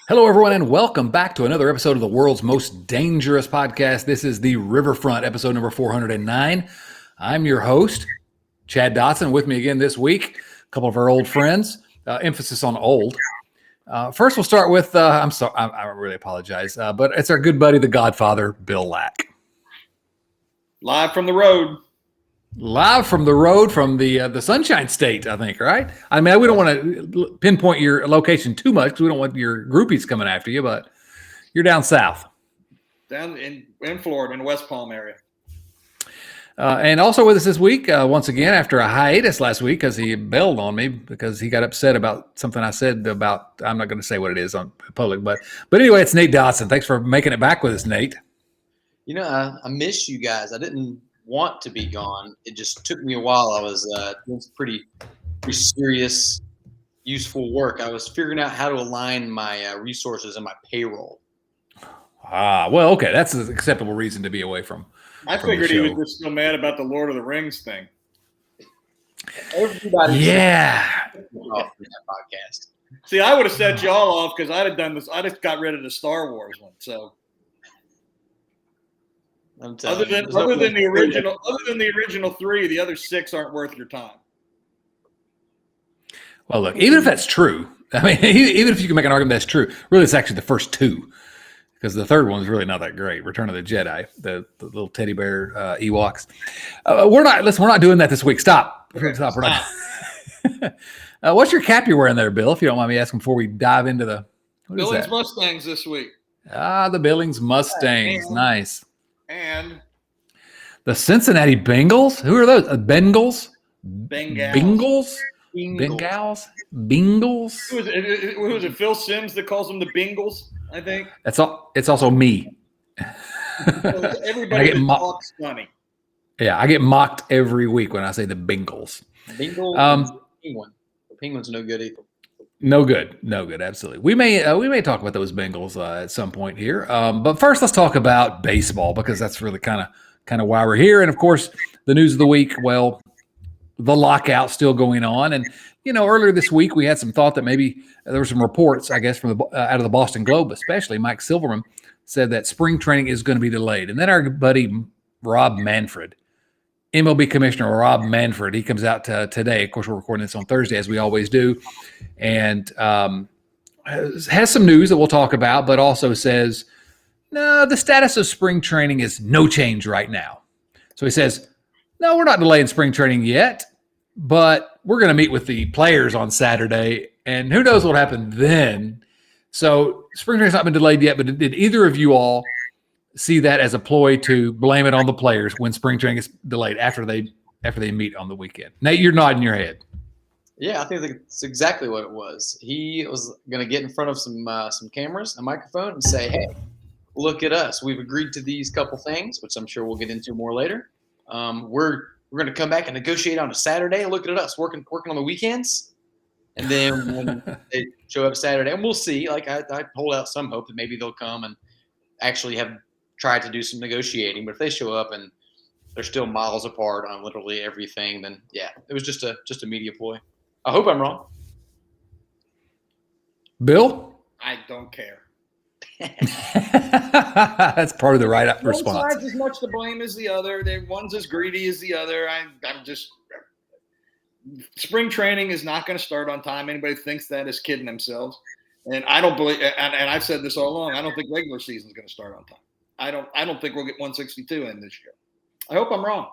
Hello, everyone, and welcome back to another episode of the world's most dangerous podcast. This is the Riverfront, episode number 409. I'm your host, Chad Dotson. With me again this week, a couple of our old friends, emphasis on old. First, we'll start with, I'm sorry, I really apologize, but it's our good buddy, the Godfather, Bill Lack. Live from the road. Live from the road from the Sunshine State, I think, right? I mean, we don't want to pinpoint your location too much because we don't want your groupies coming after you, but you're down south. Down in Florida, in the West Palm area. And also with us this week, once again, after a hiatus last week because he bailed on me because he got upset about something I said about, I'm not going to say what it is on public, but anyway, it's Nate Dotson. Thanks for making it back with us, Nate. You know, I miss you guys. I didn't want to be gone. It just took me a while. I was doing some pretty serious, useful work. I was figuring out how to align my resources and my payroll. Well, okay. That's an acceptable reason to be away from. I figured he was just still mad about the Lord of the Rings thing. Everybody, off in that podcast. See, I would have set y'all off because I'd have done this. I just got rid of the Star Wars one. So, other than the original three, the other six aren't worth your time. Well, look, even if that's true, I mean, even if you can make an argument that's true, really, it's actually the first two. Because the third one's really not that great. Return of the Jedi, the little teddy bear Ewoks. We're not doing that this week. Stop. We're not. What's your cap you're wearing there, Bill? If you don't mind me asking before we dive into the Billings Mustangs this week. The Billings Mustangs, nice. And the Cincinnati Bengals. Who are those? Bengals. Bengals. Who was it? Phil Simms that calls them the Bengals? I think it's also me. Everybody talks funny. Yeah, I get mocked every week when I say the Bengals. Penguin. The Penguin's no good either. No good. Absolutely. We may talk about those Bengals at some point here. But first, let's talk about baseball because that's really kind of why we're here. And of course, the news of the week. Well, the lockout still going on, and earlier this week we had some thought that maybe there were some reports, I guess, from out of the Boston Globe, especially Mike Silverman said that spring training is going to be delayed. And then our buddy Rob Manfred, MLB Commissioner Rob Manfred, he comes out today. Of course, we're recording this on Thursday, as we always do, and has some news that we'll talk about, but also says, no, the status of spring training is no change right now. So he says, no, we're not delaying spring training yet, but we're going to meet with the players on Saturday, and who knows what happened then. So spring training's not been delayed yet, but did either of you all see that as a ploy to blame it on the players when spring training is delayed after they meet on the weekend? Nate, you're nodding your head. Yeah, I think that's exactly what it was. He was going to get in front of some cameras, a microphone, and say, hey, look at us. We've agreed to these couple things, which I'm sure we'll get into more later. We're going to come back and negotiate on a Saturday. Look at us working on the weekends. And then when they show up Saturday, and we'll see, like I hold out some hope that maybe they'll come and actually have tried to do some negotiating. But if they show up and they're still miles apart on literally everything, then yeah, it was just a media ploy. I hope I'm wrong. Bill? I don't care. That's part of the right response. One side's as much to blame as the other. One's as greedy as the other. I'm just spring training is not going to start on time. Anybody thinks that is kidding themselves. And I don't believe. And I've said this all along. I don't think regular season is going to start on time. I don't think we'll get 162 in this year. I hope I'm wrong.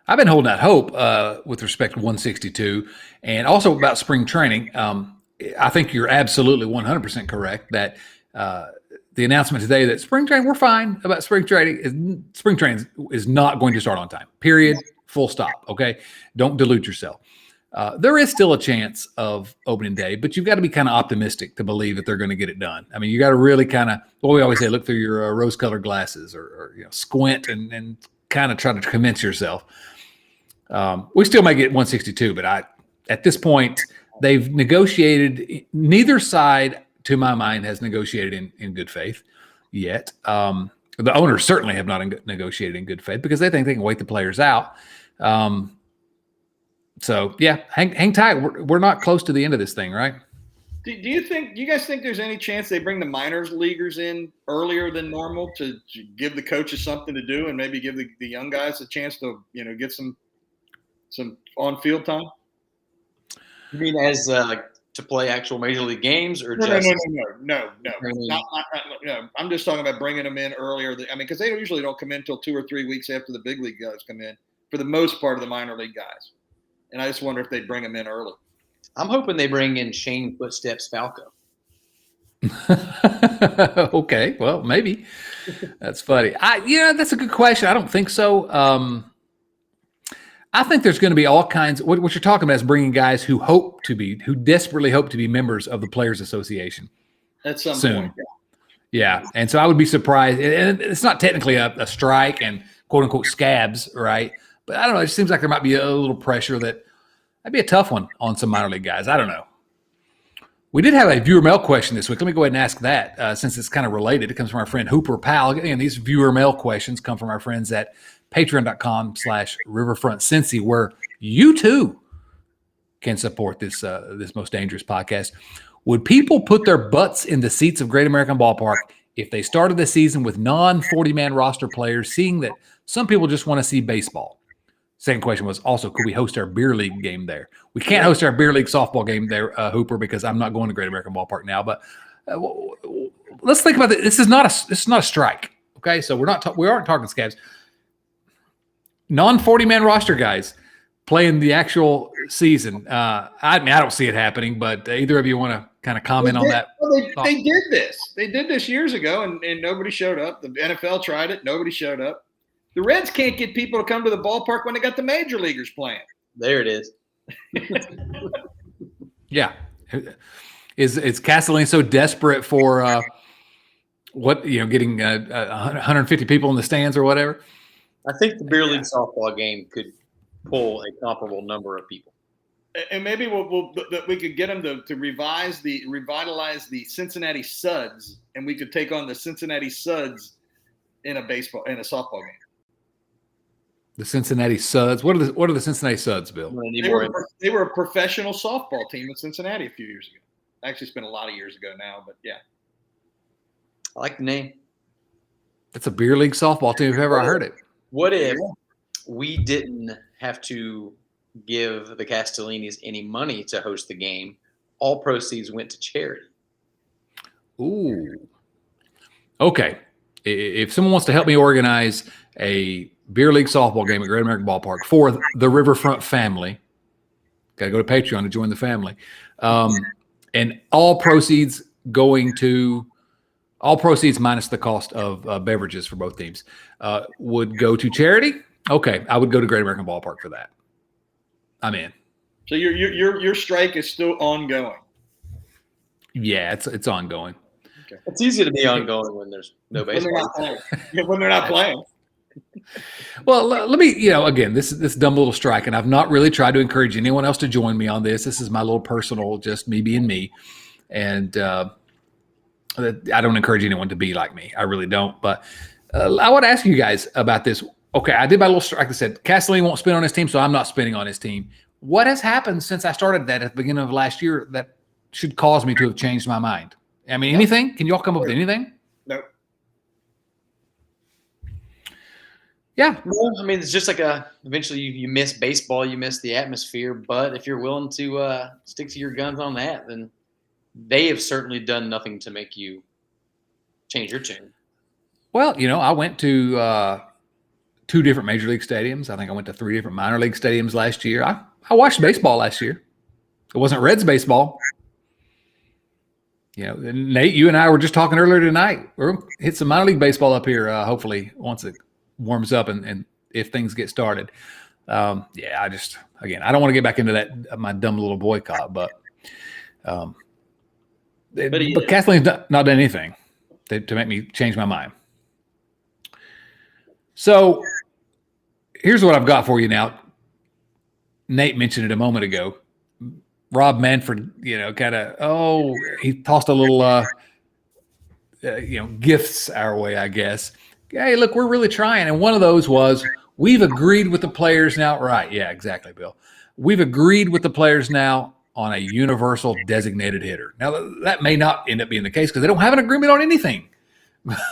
I've been holding out hope with respect to 162, and also about spring training. I think you're absolutely 100% correct that the announcement today that spring training, we're fine about spring training is not going to start on time. Period. Full stop. Okay. Don't delude yourself. There is still a chance of opening day, but you've got to be kind of optimistic to believe that they're going to get it done. I mean, you got to really kind of, what we always say, look through your rose-colored glasses or squint and kind of try to convince yourself. We still may get 162, but at this point, they've negotiated. Neither side, to my mind, has negotiated in good faith yet. The owners certainly have not negotiated in good faith because they think they can wait the players out. So, yeah, hang tight. We're not close to the end of this thing, right? Do you guys think there's any chance they bring the minors leaguers in earlier than normal to give the coaches something to do and maybe give the young guys a chance to, get some on-field time? You mean as to play actual major league games or No. just No. I'm just talking about bringing them in earlier. Because they usually don't come in until 2 or 3 weeks after the big league guys come in for the most part of the minor league guys. And I just wonder if they'd bring them in early. I'm hoping they bring in Shane Footsteps Falco. Okay, well, maybe. That's funny. That's a good question. I don't think so. I think there's going to be all kinds. What you're talking about is bringing guys who desperately hope to be members of the Players Association. At some soon. point. Yeah, and so I would be surprised. And it's not technically a strike and quote unquote scabs, right? But I don't know. It seems like there might be a little pressure that'd be a tough one on some minor league guys. I don't know. We did have a viewer mail question this week. Let me go ahead and ask that since it's kind of related. It comes from our friend Hooper Powell. Again, these viewer mail questions come from our friends at patreon.com/riverfrontcincy, where you too can support this most dangerous podcast. Would people put their butts in the seats of Great American Ballpark if they started the season with non-40-man roster players, seeing that some people just want to see baseball? Second question was also, could we host our beer league game there? We can't host our beer league softball game there, Hooper, because I'm not going to Great American Ballpark now. But let's think about it. This is not a strike. Okay, so we aren't talking scabs. Non-40-man roster guys playing the actual season. I don't see it happening, but either of you want to kind of comment on that? Well, they did this. They did this years ago, and nobody showed up. The NFL tried it. Nobody showed up. The Reds can't get people to come to the ballpark when they got the major leaguers playing. There it is. Yeah. Is Castellini so desperate for getting 150 people in the stands or whatever? I think the beer league softball game could pull a comparable number of people. And maybe we could get them to revitalize the Cincinnati Suds, and we could take on the Cincinnati Suds in a softball game. The Cincinnati Suds. What are the Cincinnati Suds, Bill? They were a professional softball team in Cincinnati a few years ago. Actually, it's been a lot of years ago now, but yeah. I like the name. That's a beer league softball team if ever I heard it. What if we didn't have to give the Castellinis any money to host the game? All proceeds went to charity. Ooh. Okay. If someone wants to help me organize a beer league softball game at Great American Ballpark for the Riverfront family, got to go to Patreon to join the family. And all proceeds minus the cost of beverages for both teams would go to charity. Okay, I would go to Great American Ballpark for that. I'm in. So your strike is still ongoing. Yeah, it's ongoing. Okay. It's easy to be ongoing when there's no baseball. When they're not playing. Well, let me, again, this dumb little strike, and I've not really tried to encourage anyone else to join me on this. This is my little personal, just me being me. And I don't encourage anyone to be like me. I really don't. But I want to ask you guys about this. Okay, I did my little strike. Like I said, Castellini won't spin on his team, so I'm not spinning on his team. What has happened since I started that at the beginning of last year that should cause me to have changed my mind? I mean, anything? Can you all come up with anything? No. Yeah. Well, I mean, it's just like eventually you miss baseball, you miss the atmosphere. But if you're willing to stick to your guns on that, then they have certainly done nothing to make you change your tune. Well, I went to 2 different major league stadiums. I think I went to 3 different minor league stadiums last year. I watched baseball last year. It wasn't Reds baseball. Nate, you and I were just talking earlier tonight. We're going to hit some minor league baseball up here, hopefully, once it warms up and if things get started. I don't want to get back into that, my dumb little boycott, but Kathleen's not done anything to make me change my mind. So here's what I've got for you now. Nate mentioned it a moment ago. Rob Manfred, he tossed a little, gifts our way, I guess. Hey, look, we're really trying. And one of those was, we've agreed with the players now. Right. Yeah, exactly, Bill. We've agreed with the players now on a universal designated hitter. Now, that may not end up being the case because they don't have an agreement on anything.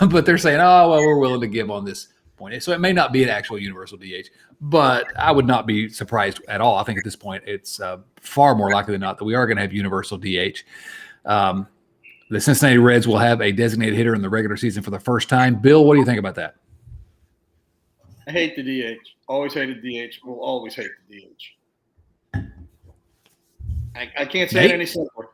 But they're saying, oh, well, we're willing to give on this point. So it may not be an actual universal DH, but I would not be surprised at all. I think at this point, it's far more likely than not that we are going to have universal DH. The Cincinnati Reds will have a designated hitter in the regular season for the first time. Bill, what do you think about that? I hate the DH. Always hated DH. Will always hate the DH. I can't say it any simpler.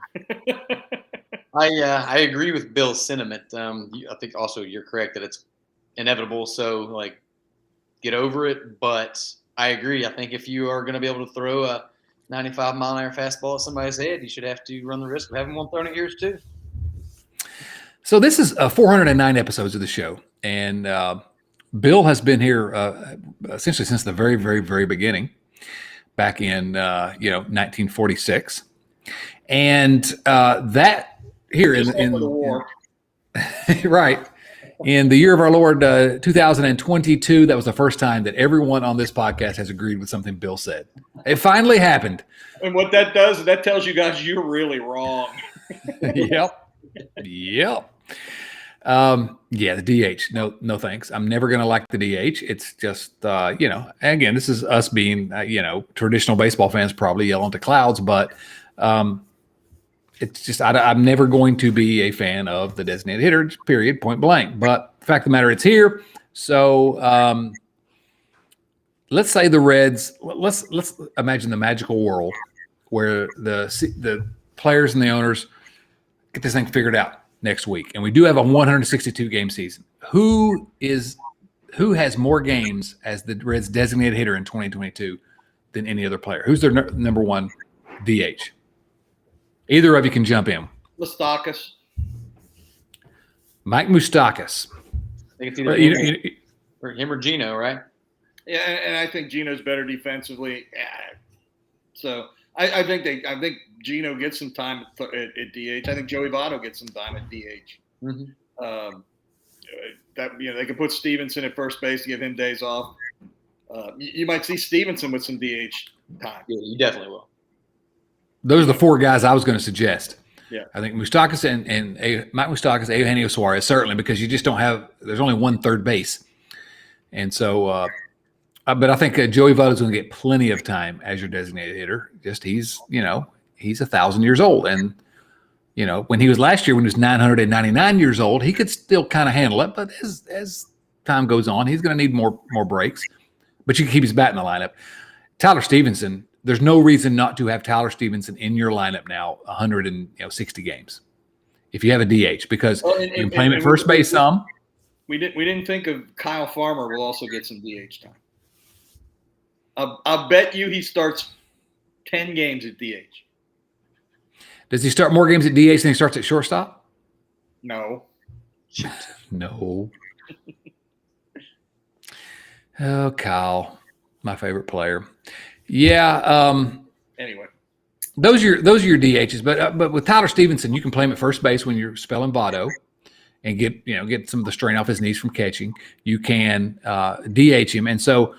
I agree with Bill's sentiment. I think also you're correct that it's inevitable. So like, get over it. But I agree. I think if you are going to be able to throw a 95-mile-an-hour fastball at somebody's head, you should have to run the risk of having one thrown at yours too. So this is 409 episodes of the show, and Bill has been here essentially since the very, very, very beginning, back in 1946, and that here in the war, right in the year of our Lord 2022, that was the first time that everyone on this podcast has agreed with something Bill said. It finally happened. And what that does, that tells you guys you're really wrong. Yep. The DH. No, thanks. I'm never going to like the DH. It's just, again, this is us being, traditional baseball fans probably yelling to clouds, but it's just, I'm never going to be a fan of the designated hitter, period, point blank. But the fact of the matter, it's here. So let's say the Reds, let's imagine the magical world where the players and the owners get this thing figured out next week, and we do have a 162 game season. Who has more games as the Reds designated hitter in 2022 than any other player? Who's their number one DH? Either of you can jump in. Kloszewski. Mike Moustakas. I think it's either him or Gino, right? Yeah, and I think Gino's better defensively. So I think Gino gets some time at DH. I think Joey Votto gets some time at DH. Mm-hmm. They could put Stevenson at first base to give him days off. You might see Stevenson with some DH time. Yeah, you definitely will. Those are the four guys I was going to suggest. Yeah, I think Moustakas and Mike Moustakas, Eugenio Suarez, certainly, because you just don't have. There's only one third base, and so. But I think Joey Votto is going to get plenty of time as your designated hitter. Just he's 1,000 years old, and when he was last year, when he was 999 years old, he could still kind of handle it. But as time goes on, he's going to need more breaks. But you can keep his bat in the lineup. Tyler Stevenson, there's no reason not to have Tyler Stevenson in your lineup now, 160 games, if you have a DH, because you can play him at first base some. We didn't think of Kyle Farmer will also get some DH time. I'll bet you he starts 10 games at DH. Does he start more games at DH than he starts at shortstop? No. No. Oh, Kyle, my favorite player. Yeah. Anyway, those are your DHs, but with Tyler Stevenson, you can play him at first base when you're spelling Votto, and get some of the strain off his knees from catching. You can DH him, and so.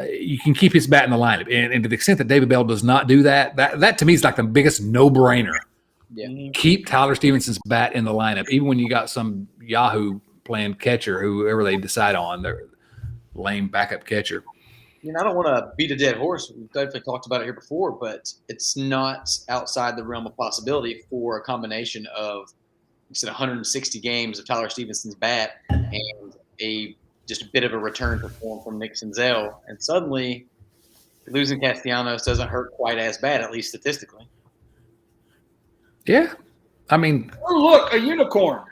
You can keep his bat in the lineup. And to the extent that David Bell does not do that to me is like the biggest no-brainer. Yeah. Keep Tyler Stevenson's bat in the lineup, even when you got some Yahoo playing catcher, whoever they decide on, their lame backup catcher. I don't want to beat a dead horse. We've definitely talked about it here before, but it's not outside the realm of possibility for a combination of 160 games of Tyler Stevenson's bat and just a bit of a return to form from Nick Senzel, and suddenly losing Castellanos doesn't hurt quite as bad, at least statistically. Yeah, I mean, look, a unicorn.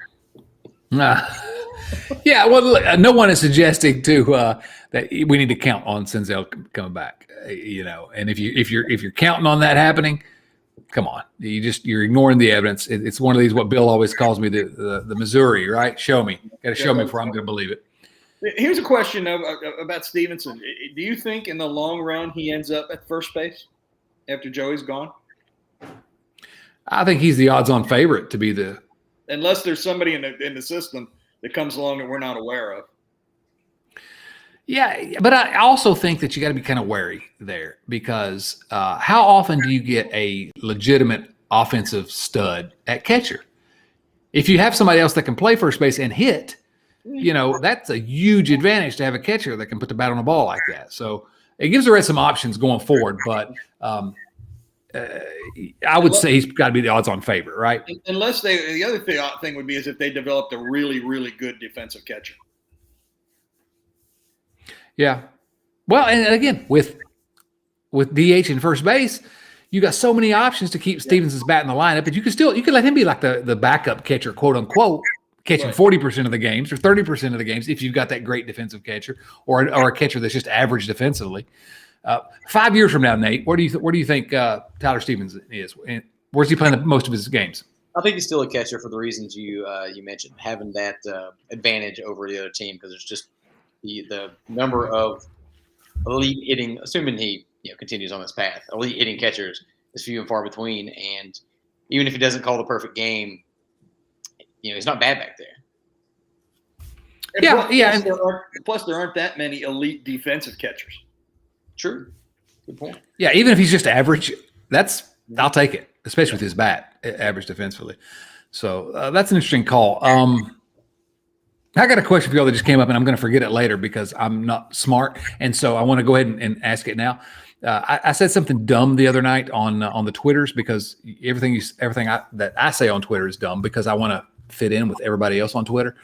Yeah, well, look, no one is suggesting that we need to count on Senzel coming back. And if you're counting on that happening, come on, you're ignoring the evidence. It's one of these what Bill always calls me the Missouri, right? Show me, got to show me before I'm going to believe it. Here's a question about Stevenson. Do you think in the long run he ends up at first base after Joey's gone? I think he's the odds-on favorite to be the – unless there's somebody in the system that comes along that we're not aware of. Yeah, but I also think that you got to be kind of wary there because how often do you get a legitimate offensive stud at catcher? If you have somebody else that can play first base and hit, that's a huge advantage to have a catcher that can put the bat on the ball like that. So it gives the Reds some options going forward, but I would say he's got to be the odds-on favorite, right? Unless the other thing would be is if they developed a really, really good defensive catcher. Yeah. Well, and again, with DH and first base, you got so many options to keep Stevenson's bat in the lineup, but you can let him be like the backup catcher, quote unquote, catching 40% of the games or 30% of the games if you've got that great defensive catcher or a catcher that's just average defensively. 5 years from now, Nate, where do you think Tyler Stevens is? And where's he playing most of his games? I think he's still a catcher for the reasons you mentioned, having that advantage over the other team because it's just the number of elite hitting, assuming he continues on this path, elite hitting catchers is few and far between. And even if he doesn't call the perfect game, he's not bad back there. Plus, there aren't that many elite defensive catchers. True. Good point. Yeah, even if he's just average, I'll take it, especially with his bat, average defensively. So that's an interesting call. I got a question for y'all that just came up, and I'm going to forget it later because I'm not smart, and so I want to go ahead and ask it now. I said something dumb the other night on the Twitters because everything that I say on Twitter is dumb because I want to fit in with everybody else on Twitter.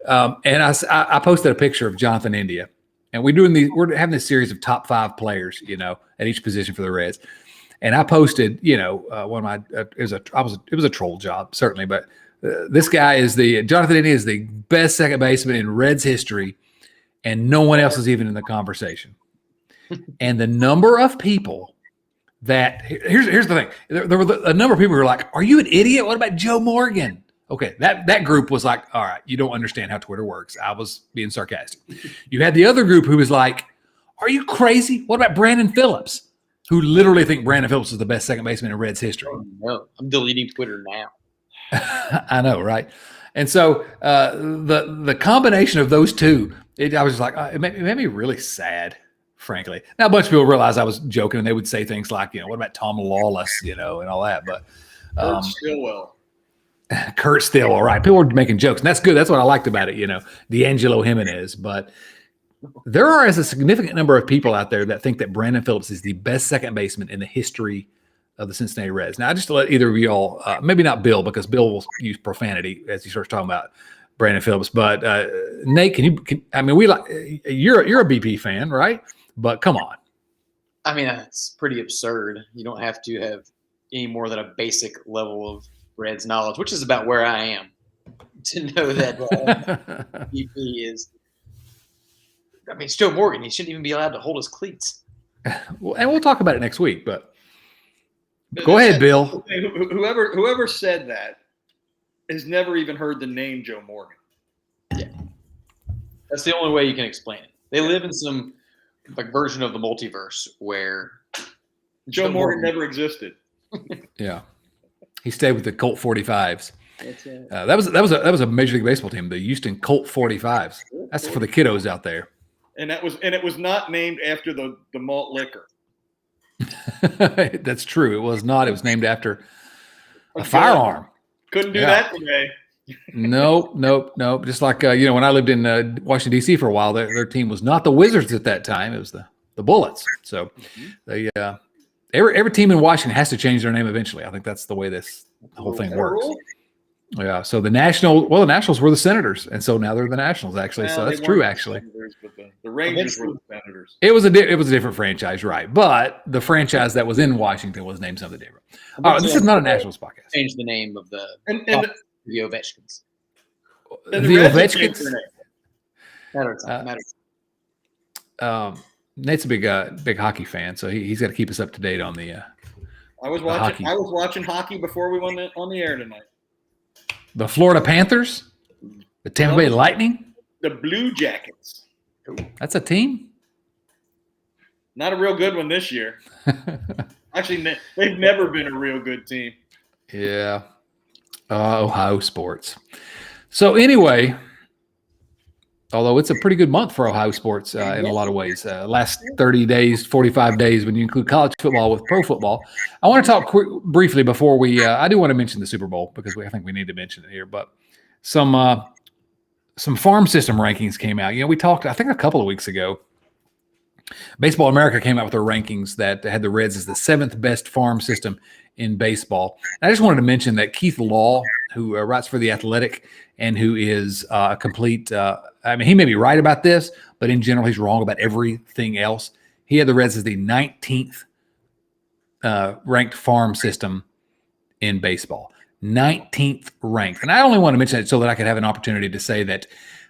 And I posted a picture of Jonathan India, and we're having this series of top 5 players, at each position for the Reds. And I posted, one of my it was a troll job certainly, but this guy Jonathan India is the best second baseman in Reds history, and no one else is even in the conversation. And the number of people that here's the thing, there were a number of people who were like, "Are you an idiot? What about Joe Morgan?" Okay, that group was like, "All right, you don't understand how Twitter works." I was being sarcastic. You had the other group who was like, "Are you crazy? What about Brandon Phillips?" Who literally think Brandon Phillips is the best second baseman in Reds history. Oh, no, I'm deleting Twitter now. I know, right? And so the combination of those two, I was just like, it made me really sad, frankly. Now, a bunch of people realized I was joking, and they would say things like, what about Tom Lawless, and all that. But Kurt Stillwell. Kurt Stillwell, right? People were making jokes, and that's good. That's what I liked about it, D'Angelo Jimenez. But there are a significant number of people out there that think that Brandon Phillips is the best second baseman in the history of the Cincinnati Reds. Now, just to let either of you all, maybe not Bill, because Bill will use profanity as he starts talking about Brandon Phillips. But Nate, you're a BP fan, right? But come on. I mean, that's pretty absurd. You don't have to have any more than a basic level of Reds knowledge, which is about where I am, to know that BP is. I mean, it's Joe Morgan. He shouldn't even be allowed to hold his cleats. Well, and we'll talk about it next week, but go ahead, Bill. Whoever said that has never even heard the name Joe Morgan. Yeah. That's the only way you can explain it. They live in some version of the multiverse where Joe Morgan never existed. Yeah. He stayed with the Colt 45s. That's it. That was a Major League Baseball team, the Houston Colt 45s. That's for the kiddos out there. And it was not named after the malt liquor. That's true. It was not. It was named after a firearm. Couldn't do that today. Nope. Just like when I lived in Washington D.C. for a while, their team was not the Wizards at that time. It was the Bullets. So they every team in Washington has to change their name eventually. I think that's the way the whole thing works. Yeah. So the Nationals were the Senators, and so now they're the Nationals actually. So that's true actually. But the Rangers were the Senators. It was a different franchise, right? But the franchise that was in Washington was named something different. This is not a Nationals podcast. Change the name of the Ovechkins. The Ovechkins. Matters. Nate's a big hockey fan, so he's got to keep us up to date on the. I was watching hockey before we went on the air tonight. The Florida Panthers, the Tampa Bay Lightning, the Blue Jackets. That's a team. Not a real good one this year. Actually, they've never been a real good team. Yeah. Ohio sports. So anyway, although it's a pretty good month for Ohio sports in a lot of ways. Last 30 days, 45 days when you include college football with pro football. I want to talk briefly before we I do want to mention the Super Bowl because I think we need to mention it here, but some farm system rankings came out. We talked, I think, a couple of weeks ago. Baseball America came out with their rankings that had the Reds as the 7th best farm system in baseball. And I just wanted to mention that Keith Law, who writes for The Athletic and who is a complete he may be right about this, but in general, he's wrong about everything else. He had the Reds as the 19th ranked farm system in baseball. 19th ranked. And I only want to mention it so that I could have an opportunity to say that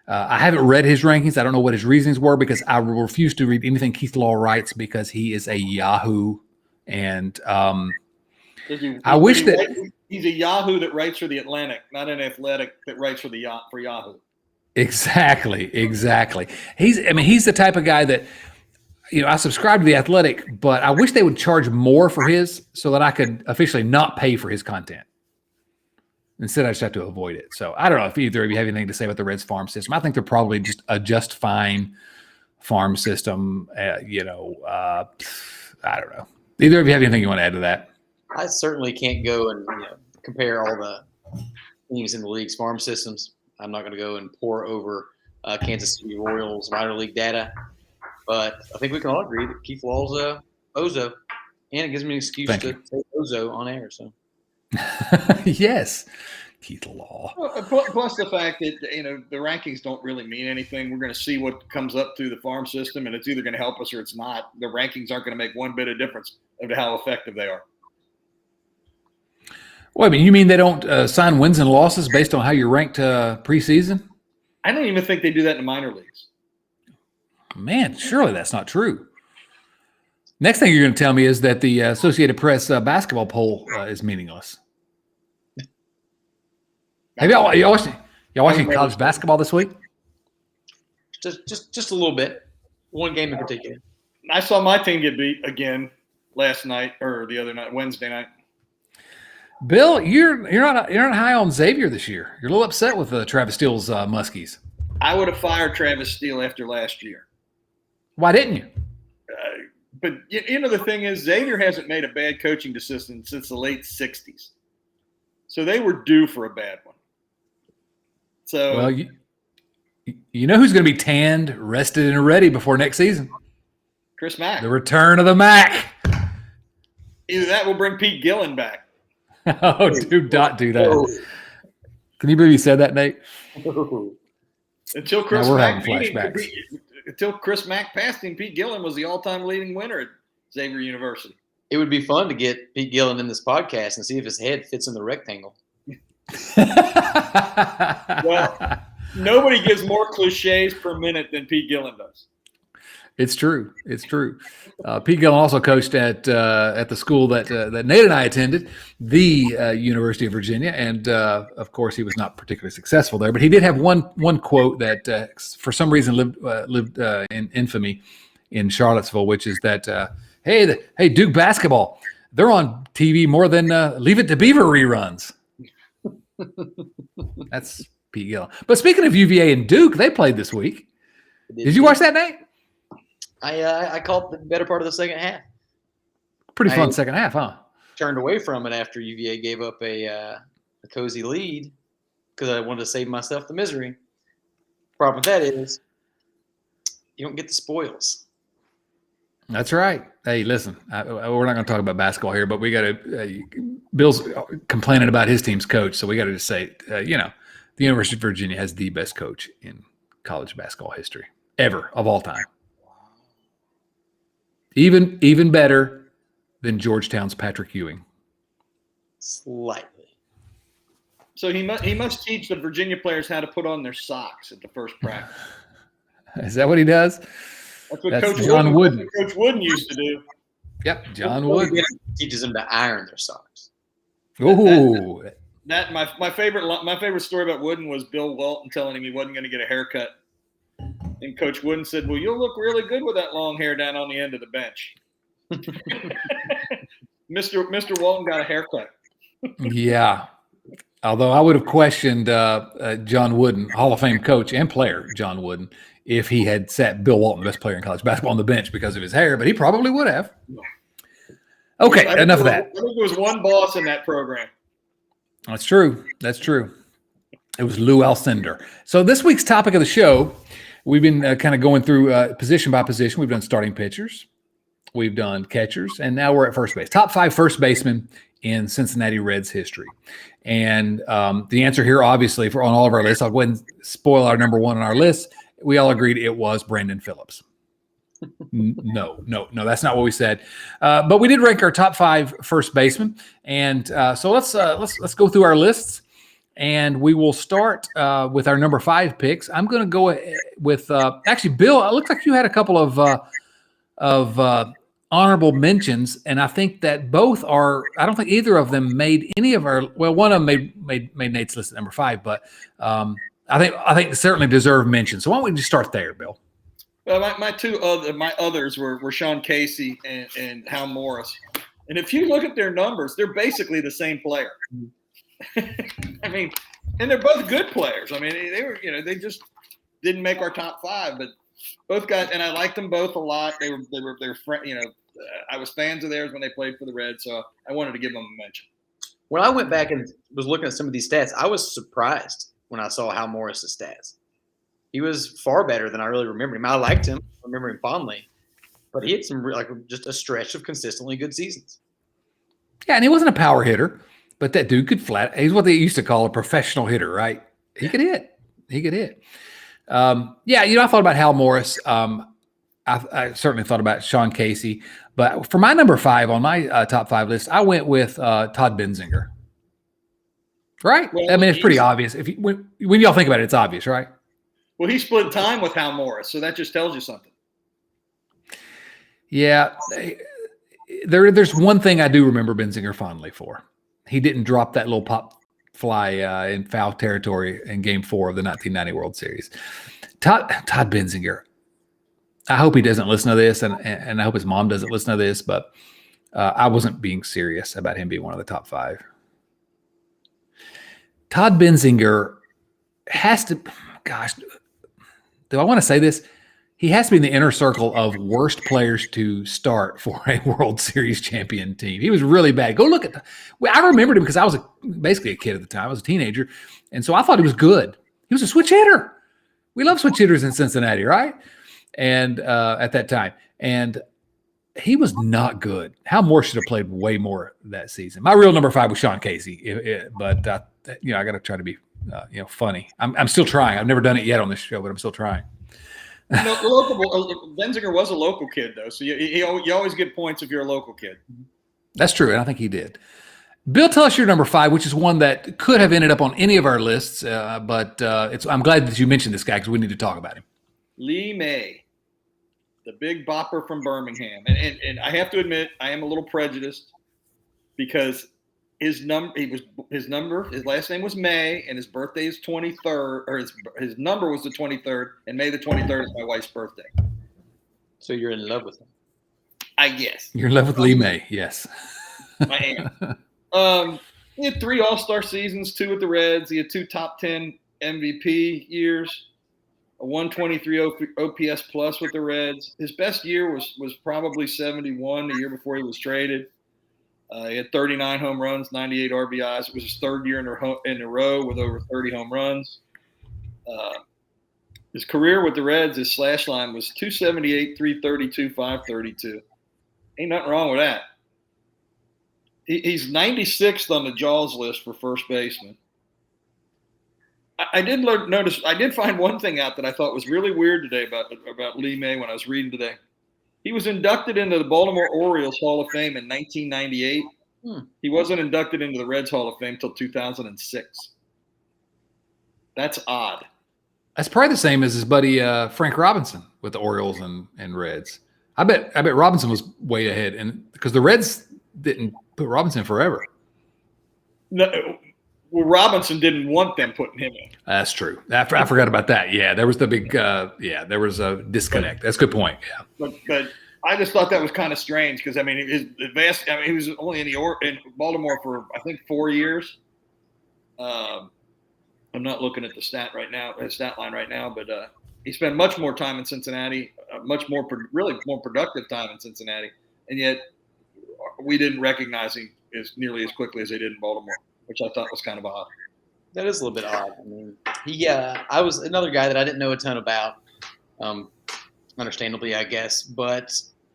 I haven't read his rankings. I don't know what his reasonings were because I refuse to read anything Keith Law writes because he is a Yahoo. And I wish that he's a Yahoo that writes for The Atlantic, not an Athletic that writes for Yahoo. Exactly. He's the type of guy that, I subscribe to The Athletic, but I wish they would charge more for his so that I could officially not pay for his content. Instead, I just have to avoid it. So I don't know if either of you have anything to say about the Reds farm system. I think they're probably just a just fine farm system. I don't know. Either of you have anything you want to add to that? I certainly can't go and compare all the teams in the league's farm systems. I'm not going to go and pour over Kansas City Royals minor league data. But I think we can all agree that Keith Law's Ozo. And it gives me an excuse to say Ozo on air. So. Yes, Keith Law. Plus the fact that the rankings don't really mean anything. We're going to see what comes up through the farm system, and it's either going to help us or it's not. The rankings aren't going to make one bit of difference of how effective they are. Well, you mean they don't sign wins and losses based on how you're ranked preseason? I don't even think they do that in the minor leagues. Man, surely that's not true. Next thing you're going to tell me is that the Associated Press basketball poll is meaningless. Have y'all watching college basketball this week? Just a little bit. One game in particular. I saw my team get beat again last night or the other night, Wednesday night. Bill, you're not high on Xavier this year. You're a little upset with Travis Steele's Muskies. I would have fired Travis Steele after last year. Why didn't you? But the thing is, Xavier hasn't made a bad coaching decision since the late '60s, so they were due for a bad one. So, well, you know who's going to be tanned, rested, and ready before next season? Chris Mack. The return of the Mac. Either that will bring Pete Gillen back. Oh, do not do that. Oh. Can you believe you said that, Nate? Until Chris Mack passed him, Pete Gillen was the all-time leading winner at Xavier University. It would be fun to get Pete Gillen in this podcast and see if his head fits in the rectangle. Well, nobody gives more cliches per minute than Pete Gillen does. It's true. Pete Gillen also coached at the school that Nate and I attended, the University of Virginia, and of course he was not particularly successful there. But he did have one quote that for some reason lived in infamy in Charlottesville, which is that hey Duke basketball, they're on TV more than Leave It to Beaver reruns. That's Pete Gillen. But speaking of UVA and Duke, they played this week. Did you watch that, Nate? I caught the better part of the second half. Pretty fun second half, huh? Turned away from it after UVA gave up a cozy lead because I wanted to save myself the misery. Problem with that is you don't get the spoils. That's right. Hey, listen, we're not going to talk about basketball here, but we got to Bill's complaining about his team's coach, so we got to just say, the University of Virginia has the best coach in college basketball history ever of all time. Even better than Georgetown's Patrick Ewing. Slightly. So he must teach the Virginia players how to put on their socks at the first practice. Is that what he does? That's what Coach Wooden used to do. Yep, John Wooden teaches them to iron their socks. Ooh. That my favorite story about Wooden was Bill Walton telling him he wasn't going to get a haircut. And Coach Wooden said, well, you'll look really good with that long hair down on the end of the bench. Mr. Walton got a haircut. Yeah. Although I would have questioned John Wooden, Hall of Fame coach and player John Wooden, if he had sat Bill Walton, the best player in college basketball, on the bench because of his hair, but he probably would have. Okay, enough of that. I think there was one boss in that program. That's true. That's true. It was Lou Alcindor. So this week's topic of the show, we've been kind of going through position by position. We've done starting pitchers, we've done catchers, and now we're at first base. Top 5 first basemen in Cincinnati Reds history. And the answer here, obviously, on all of our lists, I'll go ahead and spoil our number 1 on our list. We all agreed it was Brandon Phillips. No, that's not what we said. But we did rank our top 5 first basemen. And so let's go through our lists. And we will start with our number 5 picks. I'm going to go with actually, Bill. It looks like you had a couple of honorable mentions, and I think that both are. I don't think either of them made any of our. Well, one of them made Nate's list at number 5, but I think certainly deserve mention. So why don't we just start there, Bill? Well, my others were Sean Casey and Hal Morris, and if you look at their numbers, they're basically the same player. I mean, and they're both good players. I mean, they just didn't make our top 5, but both guys, and I liked them both a lot. They were friends. I was fans of theirs when they played for the Reds, so I wanted to give them a mention. When I went back and was looking at some of these stats, I was surprised when I saw Hal Morris's stats. He was far better than I really remember him. I liked him, I remember him fondly, but he had just a stretch of consistently good seasons. Yeah, and he wasn't a power hitter, but that dude could flat. He's what they used to call a professional hitter, right? He could hit. I thought about Hal Morris. I certainly thought about Sean Casey, but for my number 5 on my top 5 list, I went with Todd Benzinger. Right? Well, I mean, it's pretty obvious. When y'all think about it, it's obvious, right? Well, he split time with Hal Morris, so that just tells you something. Yeah, there's one thing I do remember Benzinger fondly for. He didn't drop that little pop fly in foul territory in Game 4 of the 1990 World Series. Todd Benzinger. I hope he doesn't listen to this, and I hope his mom doesn't listen to this, but I wasn't being serious about him being one of the top 5. Todd Benzinger has to, gosh, do I want to say this? He has to be in the inner circle of worst players to start for a World Series champion team. He was really bad. Go look at I remembered him because I was basically a kid at the time. I was a teenager, and so I thought he was good. He was a switch hitter. We love switch hitters in Cincinnati, right? And at that time. And he was not good. Hal Morris should have played way more that season. My real number 5 was Sean Casey, but I got to try to be funny. I'm still trying. I've never done it yet on this show, but I'm still trying. Benzinger was a local kid, though, so you always get points if you're a local kid. That's true, and I think he did. Bill, tell us your number 5, which is one that could have ended up on any of our lists, but I'm glad that you mentioned this guy because we need to talk about him. Lee May, the big bopper from Birmingham, and I have to admit I am a little prejudiced because his last name was May, and his birthday is 23rd, or his number was the 23rd, and May the 23rd is my wife's birthday. So you're in love with him? I guess. You're in love with Lee May, yes. I am. He had 3 All-Star seasons, 2 with the Reds. He had 2 top 10 MVP years, a 123 OPS plus with the Reds. His best year was probably 71, the year before he was traded. He had 39 home runs, 98 RBIs. It was his 3rd year in a row with over 30 home runs. His career with the Reds, his slash line was 278, 332, 532. Ain't nothing wrong with that. He's 96th on the Jaws list for first baseman. I did find one thing out that I thought was really weird today about Lee May when I was reading today. He was inducted into the Baltimore Orioles Hall of Fame in 1998. He wasn't inducted into the Reds Hall of Fame until 2006. That's odd. That's probably the same as his buddy Frank Robinson with the Orioles and Reds. I bet Robinson was way ahead, and because the Reds didn't put Robinson forever. No, well, Robinson didn't want them putting him in. That's true. I forgot about that. Yeah, there was the big. There was a disconnect. That's a good point. Yeah, but I just thought that was kind of strange because he was only in Baltimore for I think 4 years, I'm not looking at the stat line right now, but he spent much more time in Cincinnati, really more productive time in Cincinnati, and yet we didn't recognize him nearly as quickly as they did in Baltimore, which I thought was kind of odd. That is a little bit odd. I mean, I was another guy that I didn't know a ton about, understandably, I guess, but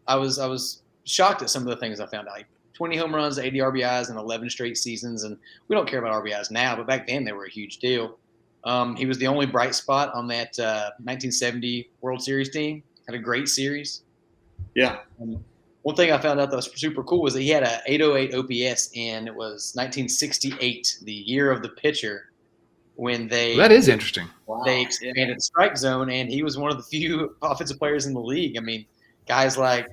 I was shocked at some of the things I found out. Like 20 home runs, 80 RBIs in 11 straight seasons, and we don't care about RBIs now, but back then they were a huge deal. He was the only bright spot on that 1970 World Series team. Had a great series. Yeah. One thing I found out that was super cool was that he had a 808 OPS, and it was 1968, the year of the pitcher, when that is interesting. They expanded the strike zone, and he was one of the few offensive players in the league. I mean, guys like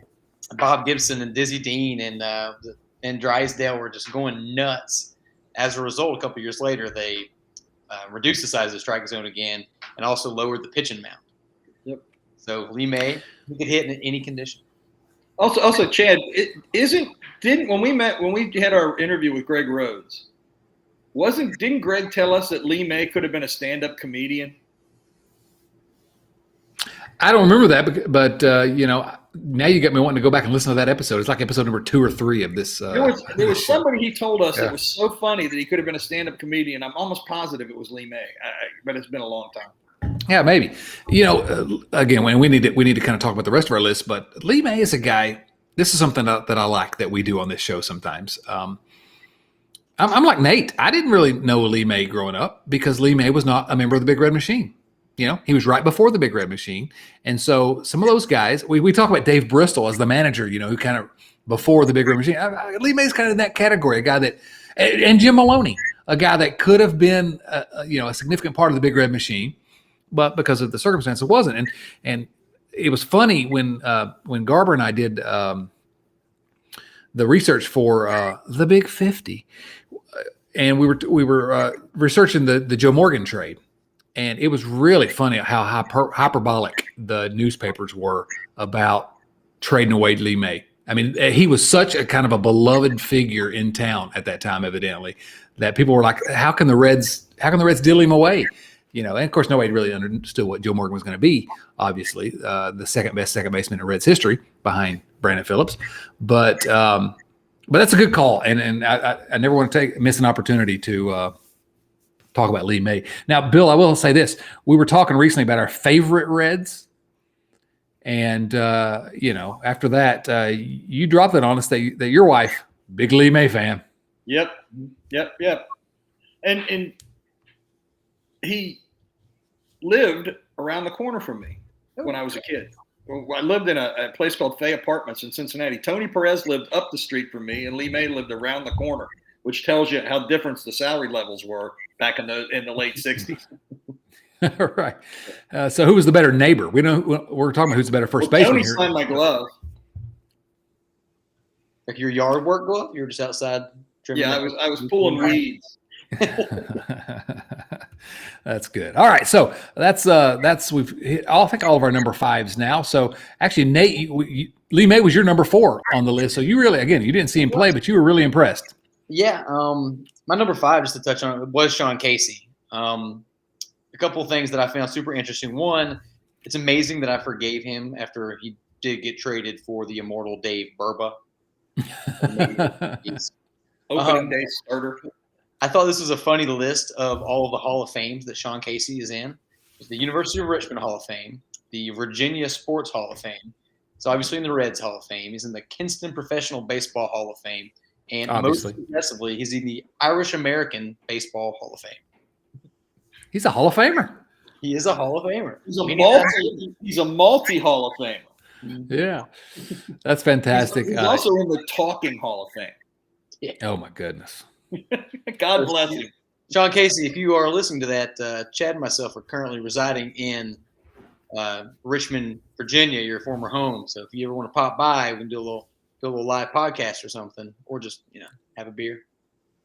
Bob Gibson and Dizzy Dean and Drysdale were just going nuts. As a result, a couple years later, they reduced the size of the strike zone again and also lowered the pitching mound. Yep. So Lee May, he could hit in any condition. Also, Chad, when we had our interview with Greg Rhodes, didn't Greg tell us that Lee May could have been a stand-up comedian? I don't remember that, but now you got me wanting to go back and listen to that episode. It's like episode number 2 or 3 of this. There was somebody he told us that was so funny that he could have been a stand-up comedian. I'm almost positive it was Lee May, but it's been a long time. Yeah, maybe. Again, when we need to kind of talk about the rest of our list, but Lee May is a guy. This is something that I like that we do on this show sometimes. I'm like Nate. I didn't really know Lee May growing up because Lee May was not a member of the Big Red Machine. He was right before the Big Red Machine. And so some of those guys, we talk about Dave Bristol as the manager, who kind of before the Big Red Machine. Lee May's kind of in that category, a guy that, and Jim Maloney, a guy that could have been, a significant part of the Big Red Machine, but because of the circumstance, it wasn't. And it was funny when Garber and I did the research for the Big 50, and we were researching the Joe Morgan trade. And it was really funny how hyperbolic the newspapers were about trading away Lee May. I mean, he was such a kind of a beloved figure in town at that time, evidently, that people were like, how can the Reds deal him away? And of course, nobody really understood what Joe Morgan was going to be, obviously, the second best second baseman in Reds history behind Brandon Phillips. But that's a good call. And I never want to miss an opportunity to talk about Lee May. Now, Bill, I will say this. We were talking recently about our favorite Reds. And, after that, you dropped it on us that your wife, big Lee May fan. Yep. And he lived around the corner from me when I was a kid. I lived in a place called Fay Apartments in Cincinnati. Tony Perez lived up the street from me, and Lee May lived around the corner, which tells you how different the salary levels were back in the late 60s. Right. So who was the better neighbor? We're talking about who's the better first baseman Tony here. signed my glove. Like your yard work glove? You were just outside trimming? Yeah, I was pulling weeds. That's good. All right, so that's we've hit, I think all of our number 5s now. So actually, Nate, Lee May was your number 4 on the list. So you really, again, you didn't see him play, but you were really impressed. Yeah, my number 5, just to touch on it, was Sean Casey. A couple of things that I found super interesting. One, it's amazing that I forgave him after he did get traded for the immortal Dave Burba. Opening day starter. I thought this was a funny list of all of the Hall of Fames that Sean Casey is in. There's the University of Richmond Hall of Fame, the Virginia Sports Hall of Fame. So obviously in the Reds Hall of Fame. He's in the Kinston Professional Baseball Hall of Fame. And obviously, most impressively, he's in the Irish American Baseball Hall of Fame. He's a Hall of Famer. He is a Hall of Famer. He's a multi Hall of Famer. Yeah, that's fantastic. He's also in the Talking Hall of Fame. Yeah. Oh my goodness. God bless him. Sean Casey, if you are listening to that, Chad and myself are currently residing in Richmond, Virginia, your former home. So if you ever want to pop by, we can do a little live podcast or something, or just have a beer.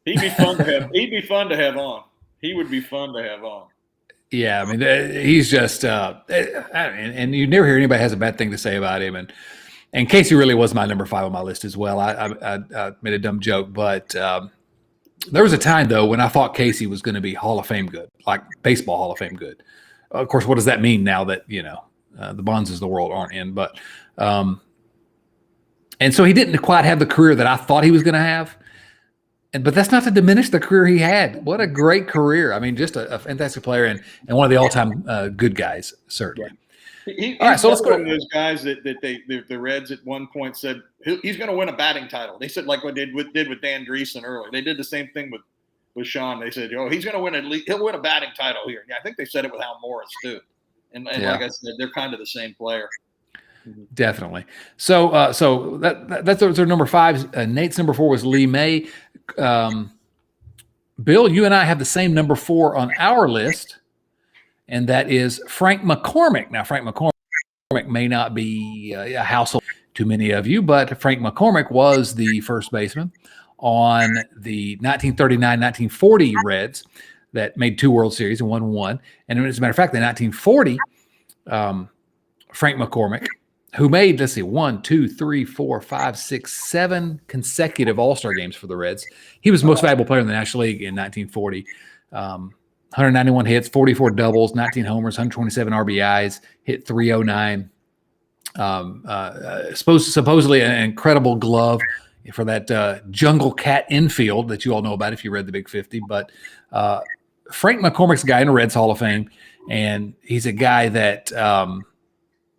He'd be fun to have. He'd be fun to have on. He would be fun to have on. Yeah, I mean, he's just and you never hear anybody has a bad thing to say about him. And Casey really was my number 5 on my list as well. I made a dumb joke, but There was a time, though, when I thought Casey was going to be Hall of Fame good, like baseball Hall of Fame good. Of course, what does that mean now that, the Bonzes of the world aren't in? But and so he didn't quite have the career that I thought he was going to have. But that's not to diminish the career he had. What a great career. I mean, just a fantastic player and one of the all-time good guys, certainly. He's all right, so let's go. One of those guys that the Reds at one point said he's going to win a batting title. They said like what they did with Dan Dreesen earlier. They did the same thing with Sean. They said, he's going to win he'll win a batting title here. Yeah, I think they said it with Hal Morris too. And like I said, they're kind of the same player. Definitely. So that's our number 5. Nate's number 4 was Lee May. Bill, you and I have the same number 4 on our list, and that is Frank McCormick. Now, Frank McCormick may not be a household to many of you, but Frank McCormick was the first baseman on the 1939-1940 Reds that made 2 World Series and won 1. And as a matter of fact, in 1940, Frank McCormick, who made, 7 consecutive All-Star games for the Reds. He was the most valuable player in the National League in 1940. 191 hits, 44 doubles, 19 homers, 127 RBIs, hit .309. Supposedly an incredible glove for that jungle cat infield that you all know about if you read the Big 50. But Frank McCormick's a guy in the Reds Hall of Fame, and he's a guy that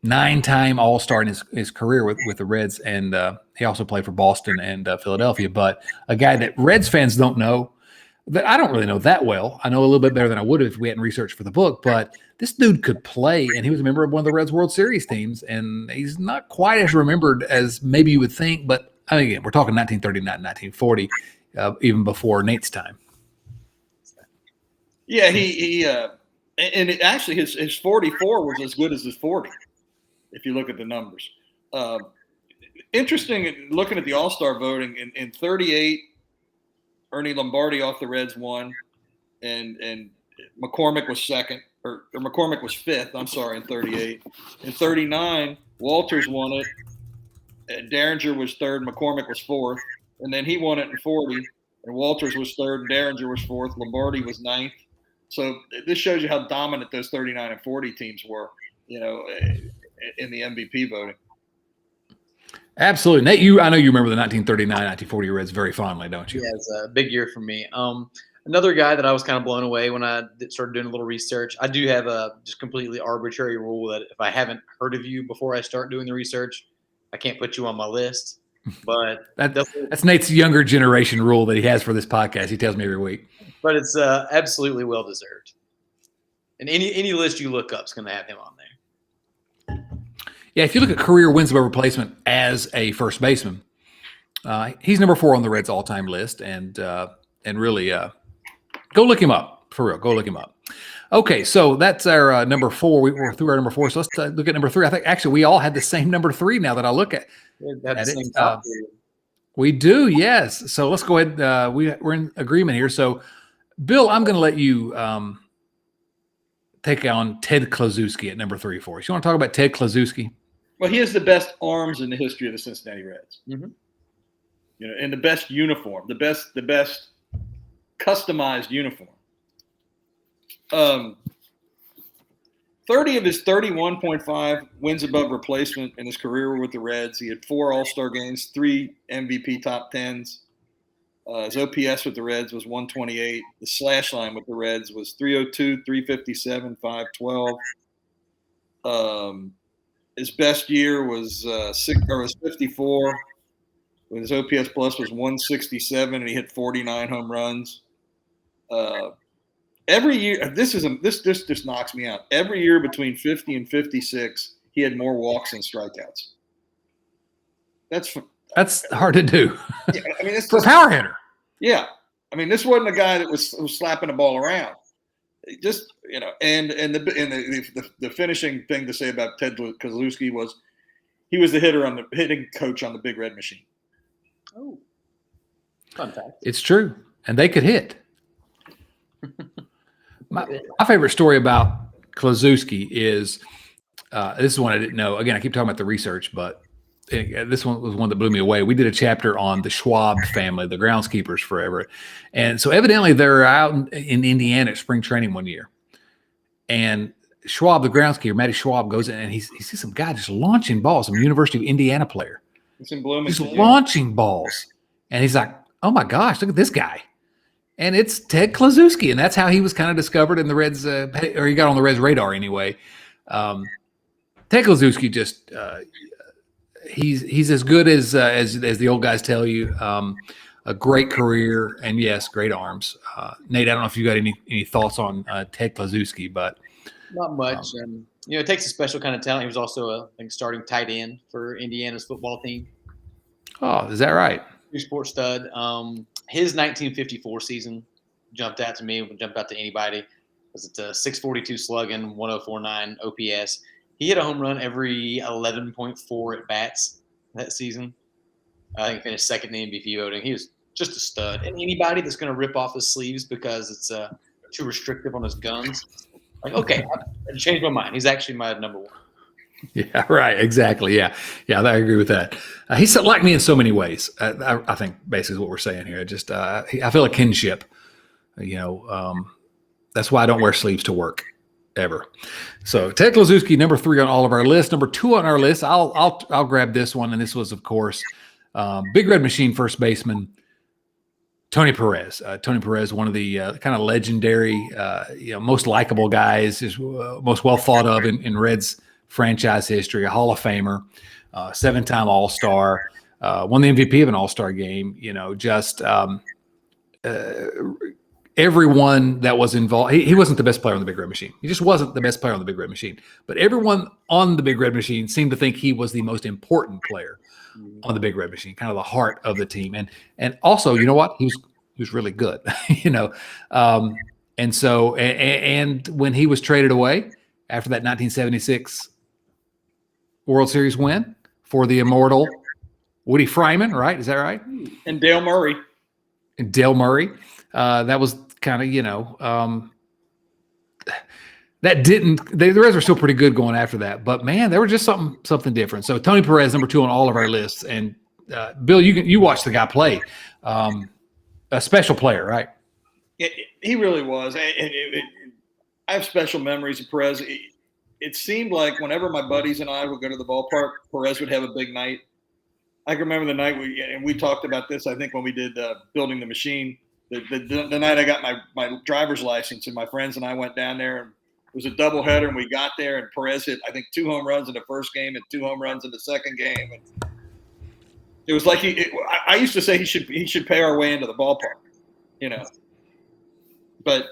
9-time All-Star in his career with the Reds, and he also played for Boston and Philadelphia. But a guy that Reds fans don't know, that I don't really know that well. I know a little bit better than I would have if we hadn't researched for the book. But this dude could play, and he was a member of one of the Reds World Series teams, and he's not quite as remembered as maybe you would think. But again, we're talking 1939, 1940, even before Nate's time. Yeah, and actually his 44 was as good as his 40. If you look at the numbers. Interesting, looking at the All-Star voting, in 38, Ernie Lombardi off the Reds won, and McCormick was second, or McCormick was fifth, I'm sorry, in 38. In 39, Walters won it, and Derringer was third, McCormick was fourth, and then he won it in 40, and Walters was third, and Derringer was fourth, Lombardi was ninth. So this shows you how dominant those 39 and 40 teams were, in the MVP voting. Absolutely. Nate, I know you remember the 1939-1940 Reds very fondly, don't you? Yeah, it's a big year for me. Another guy that I was kind of blown away when I started doing a little research. I do have a just completely arbitrary rule that if I haven't heard of you before I start doing the research, I can't put you on my list. But that's Nate's younger generation rule that he has for this podcast. He tells me every week. But it's absolutely well deserved. And any list you look up is going to have him on there. Yeah, if you look at career wins above replacement as a first baseman, he's number 4 on the Reds all-time list, and really go look him up for real. Go look him up. Okay, so that's our number 4. We're through our number 4, so let's look at number 3. I think actually we all had the same number 3 now that I look at. We do, yes. So let's go ahead. We're in agreement here. So, Bill, I'm going to let you take on Ted Klazewski at number 3 for us. You want to talk about Ted Klazewski? Well, he has the best arms in the history of the Cincinnati Reds. Mm-hmm. And the best uniform, the best customized uniform. 30 of his 31.5 wins above replacement in his career with the Reds. He had 4 All-Star games, 3 MVP top 10s. His OPS with the Reds was 128. The slash line with the Reds was 302, 357, 512. His best year was 54. When his OPS plus was 167, and he hit 49 home runs. Every year, this just knocks me out. Every year between 50 and 56, he had more walks than strikeouts. That's hard to do. Yeah, I mean, for a power hitter. Yeah, I mean, this wasn't a guy that was slapping the ball around. Just and the finishing thing to say about Ted Klazewski was he was the hitting coach on the Big Red Machine. Oh, fun fact. It's true, and they could hit. My favorite story about Klazewski is this is one I didn't know. Again, I keep talking about the research, but this one was one that blew me away. We did a chapter on the Schwab family, the groundskeepers forever. And so evidently they're out in Indiana at spring training one year. And Schwab, the groundskeeper, Matty Schwab, goes in and he sees some guy just launching balls, some University of Indiana player. It's in Bloomington. He's launching balls. And he's like, oh my gosh, look at this guy. And it's Ted Klazewski. And that's how he was kind of discovered in the Reds, or he got on the Reds radar anyway. Ted Klazewski just he's as good as the old guys tell you. A great career, and yes, great arms. Nate, I don't know if you got any thoughts on Ted Klazewski, but not much. It takes a special kind of talent. He was also a starting tight end for Indiana's football team. Oh, is that right? Two-sport stud. His 1954 season jumped out to me. Jumped out to anybody. Was it 642 slugging, 1049 OPS. He hit a home run every 11.4 at bats that season. I think he finished second in the MVP voting. He was just a stud. And anybody that's going to rip off his sleeves because it's too restrictive on his guns, like, okay, I changed my mind. He's actually my number one. Yeah, right. Exactly. Yeah, I agree with that. He's like me in so many ways. I think basically is what we're saying here. Just I feel a kinship. That's why I don't wear sleeves to work ever. So Ted Klazewski, number 3 on all of our lists. Number 2 on our list, I'll grab this one, and this was, of course, Big Red Machine first baseman Tony Perez. Tony Perez, one of the kind of legendary, most likable guys, is most well thought of in Reds franchise history. A Hall of Famer, 7-time All-Star, won the MVP of an All-Star game. Everyone that was involved, he wasn't the best player on the Big Red Machine. He just wasn't the best player on the Big Red Machine. But everyone on the Big Red Machine seemed to think he was the most important player on the Big Red Machine, kind of the heart of the team. And also, you know what? He was really good, And so, and when he was traded away after that 1976 World Series win for the immortal Woody Fryman, right? Is that right? And Dale Murray. That was kind of, that didn't. The Reds were still pretty good going after that, but man, they were just something different. So Tony Perez, number 2 on all of our lists, and Bill, you watched the guy play, a special player, right? He really was. I have special memories of Perez. It seemed like whenever my buddies and I would go to the ballpark, Perez would have a big night. I can remember the night we talked about this, I think, when we did Building the Machine. The night I got my driver's license, and my friends and I went down there, and it was a doubleheader, and we got there, and Perez hit, I think, 2 home runs in the first game and 2 home runs in the second game. And it was like I used to say he should pay our way into the ballpark, But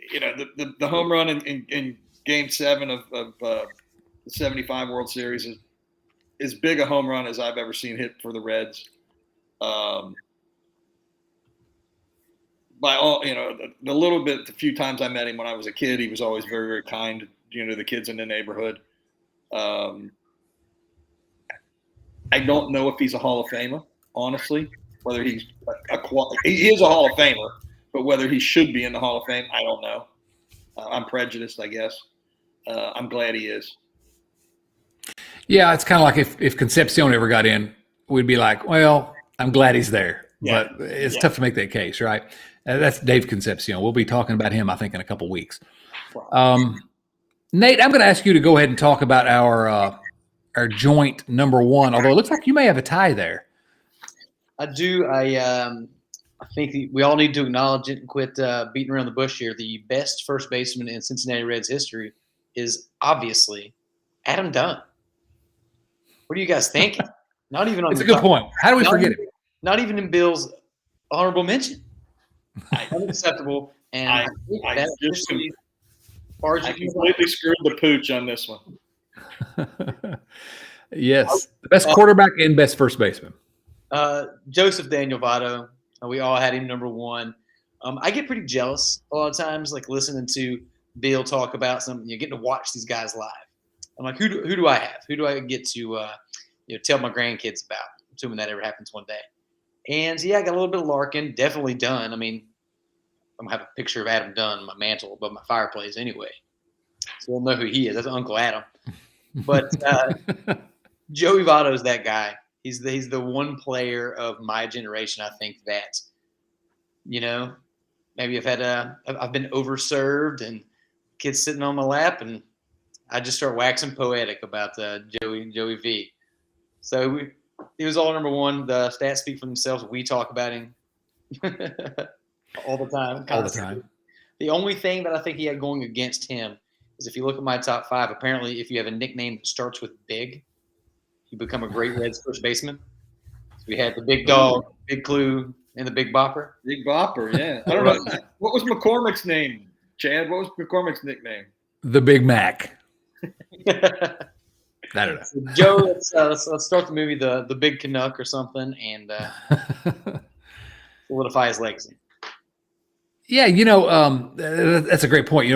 the home run in Game 7 of the '75 World Series is as big a home run as I've ever seen hit for the Reds. By all, the few times I met him when I was a kid, he was always very, very kind, to the kids in the neighborhood. I don't know if he's a Hall of Famer, honestly, whether he's he is a Hall of Famer, but whether he should be in the Hall of Fame, I don't know. I'm prejudiced, I guess. I'm glad he is. Yeah, it's kind of like if Concepcion ever got in, we'd be like, well, I'm glad he's there. Yeah. But it's tough to make that case, right? That's Dave Concepcion. We'll be talking about him, I think, in a couple weeks. Wow. Nate, I'm going to ask you to go ahead and talk about our joint number 1, although it looks like you may have a tie there. I do. I think we all need to acknowledge it and quit beating around the bush here. The best first baseman in Cincinnati Reds history is obviously Adam Dunn. What are you guys thinking? Not even on. It's a good point. How do we forget it? Not even in Bill's honorable mention. Unacceptable. And I completely screwed the pooch on this one. Yes, the best quarterback and best first baseman. Joseph Daniel Votto. We all had him number 1. I get pretty jealous a lot of times, like listening to Bill talk about something. You're getting to watch these guys live. I'm like, who do I have? Who do I get to tell my grandkids about? Assuming that ever happens one day. And yeah, I got a little bit of Larkin, definitely Dunn. I mean, I'm gonna have a picture of Adam Dunn on my mantle above my fireplace anyway, so we'll know who he is. That's Uncle Adam. But Joey Votto is that guy. He's the one player of my generation. I think that, maybe I've been overserved and kids sitting on my lap, and I just start waxing poetic about Joey V. So he was all number one. The stats speak for themselves. We talk about him all the time. All the time. The only thing that I think he had going against him is if you look at my top 5, apparently if you have a nickname that starts with big, you become a great Reds first baseman. So we had the Big Dog, Big Clue, and the Big Bopper. Big Bopper, yeah. I don't know. What was McCormick's name, Chad? What was McCormick's nickname? The Big Mac. I don't know. So Joe, let's start the movie the Big Canuck or something and solidify his legacy. Yeah, that's a great point.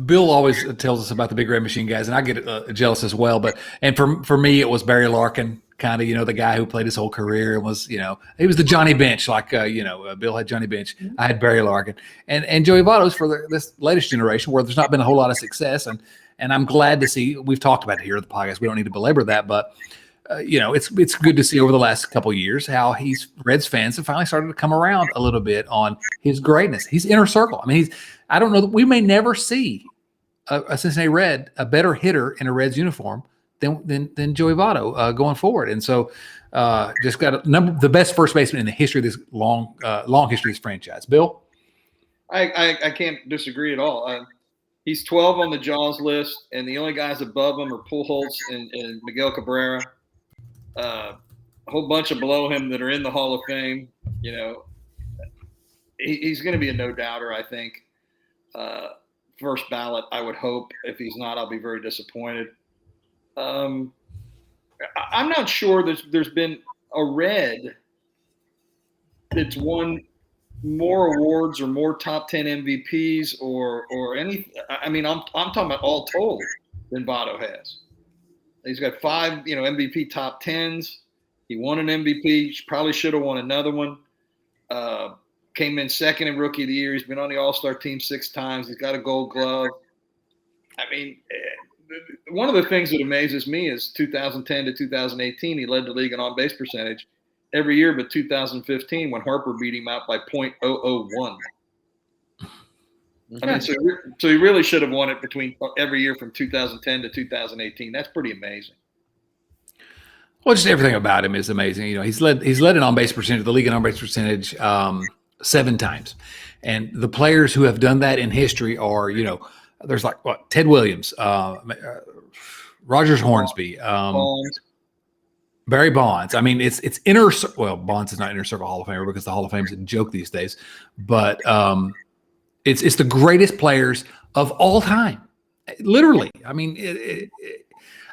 Bill always tells us about the Big Red Machine guys, and I get jealous as well. And for me, it was Barry Larkin, kind of, the guy who played his whole career and was, he was the Johnny Bench, like, Bill had Johnny Bench. I had Barry Larkin. And Joey Votto's for this latest generation where there's not been a whole lot of success. And I'm glad to see, we've talked about it here at the podcast. We don't need to belabor that, but it's good to see over the last couple of years how Reds fans have finally started to come around a little bit on his greatness. He's inner circle. I mean, I don't know that we may never see a Cincinnati Red, a better hitter in a Reds uniform than Joey Votto going forward. And so just got the best first baseman in the history of this long history of this franchise. Bill? I can't disagree at all. He's 12 on the Jaws list, and the only guys above him are Pujols and Miguel Cabrera. A whole bunch of below him that are in the Hall of Fame. He's going to be a no-doubter, I think. First ballot, I would hope. If he's not, I'll be very disappointed. I'm not sure there's been a Red that's won more awards or more top 10 MVPs or any. I mean, I'm talking about all told than Votto has. He's got 5, MVP top 10s. He won an MVP. Probably should have won another one. Came in second in Rookie of the Year. He's been on the All-Star team 6 times. He's got a Gold Glove. I mean, one of the things that amazes me is 2010 to 2018, he led the league in on-base percentage every year but 2015 when Harper beat him out by .001. I mean, so he really should have won it between every year from 2010 to 2018. That's pretty amazing. Well, just everything about him is amazing. He's led an on-base percentage, the league in on-base percentage 7 times. And the players who have done that in history are, there's Ted Williams, Rogers Hornsby, Barry Bonds. I mean, it's Bonds is not inner circle Hall of Famer because the Hall of Fame is a joke these days, but it's the greatest players of all time, literally. I mean,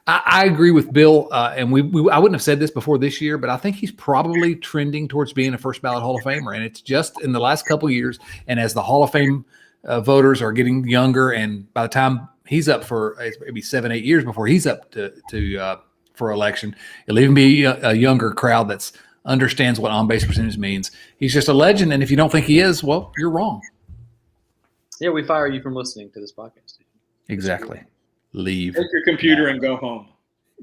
I agree with Bill, and I wouldn't have said this before this year, but I think he's probably trending towards being a first ballot Hall of Famer, and it's just in the last couple of years, and as the Hall of Fame voters are getting younger, and by the time he's up for maybe 7-8 years before he's up for election, it'll even be a younger crowd that's understands what on-base percentage means. He's just a legend, and if you don't think he is, well, you're wrong. Yeah, we fire you from listening to this podcast. Exactly. Leave. Take your computer and go home.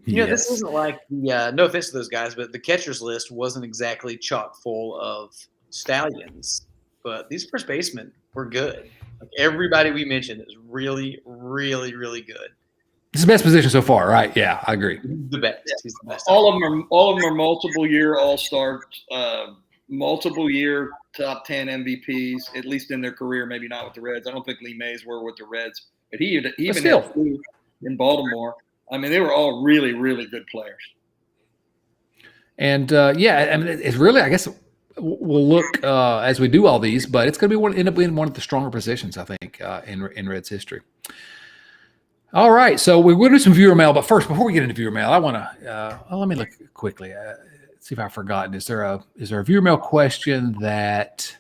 This isn't like the no offense to those guys, but the catcher's list wasn't exactly chock full of stallions. But these first basemen were good. Like everybody we mentioned is really, really, really good. It's the best position so far, right? Yeah, I agree. He's the best. He's the best. All of them are multiple year All-Star, multiple year top 10 MVPs, at least in their career. Maybe not with the Reds. I don't think Lee Mays were with the Reds, but he even had 2 in Baltimore. I mean, they were all really, really good players. And I mean, it's really, I guess, we'll look as we do all these, but it's going to end up being one of the stronger positions, I think, in Reds history. All right, so we're going to do some viewer mail, but first, before we get into viewer mail, I want to let me look quickly, see if I've forgotten. Is there a viewer mail question that?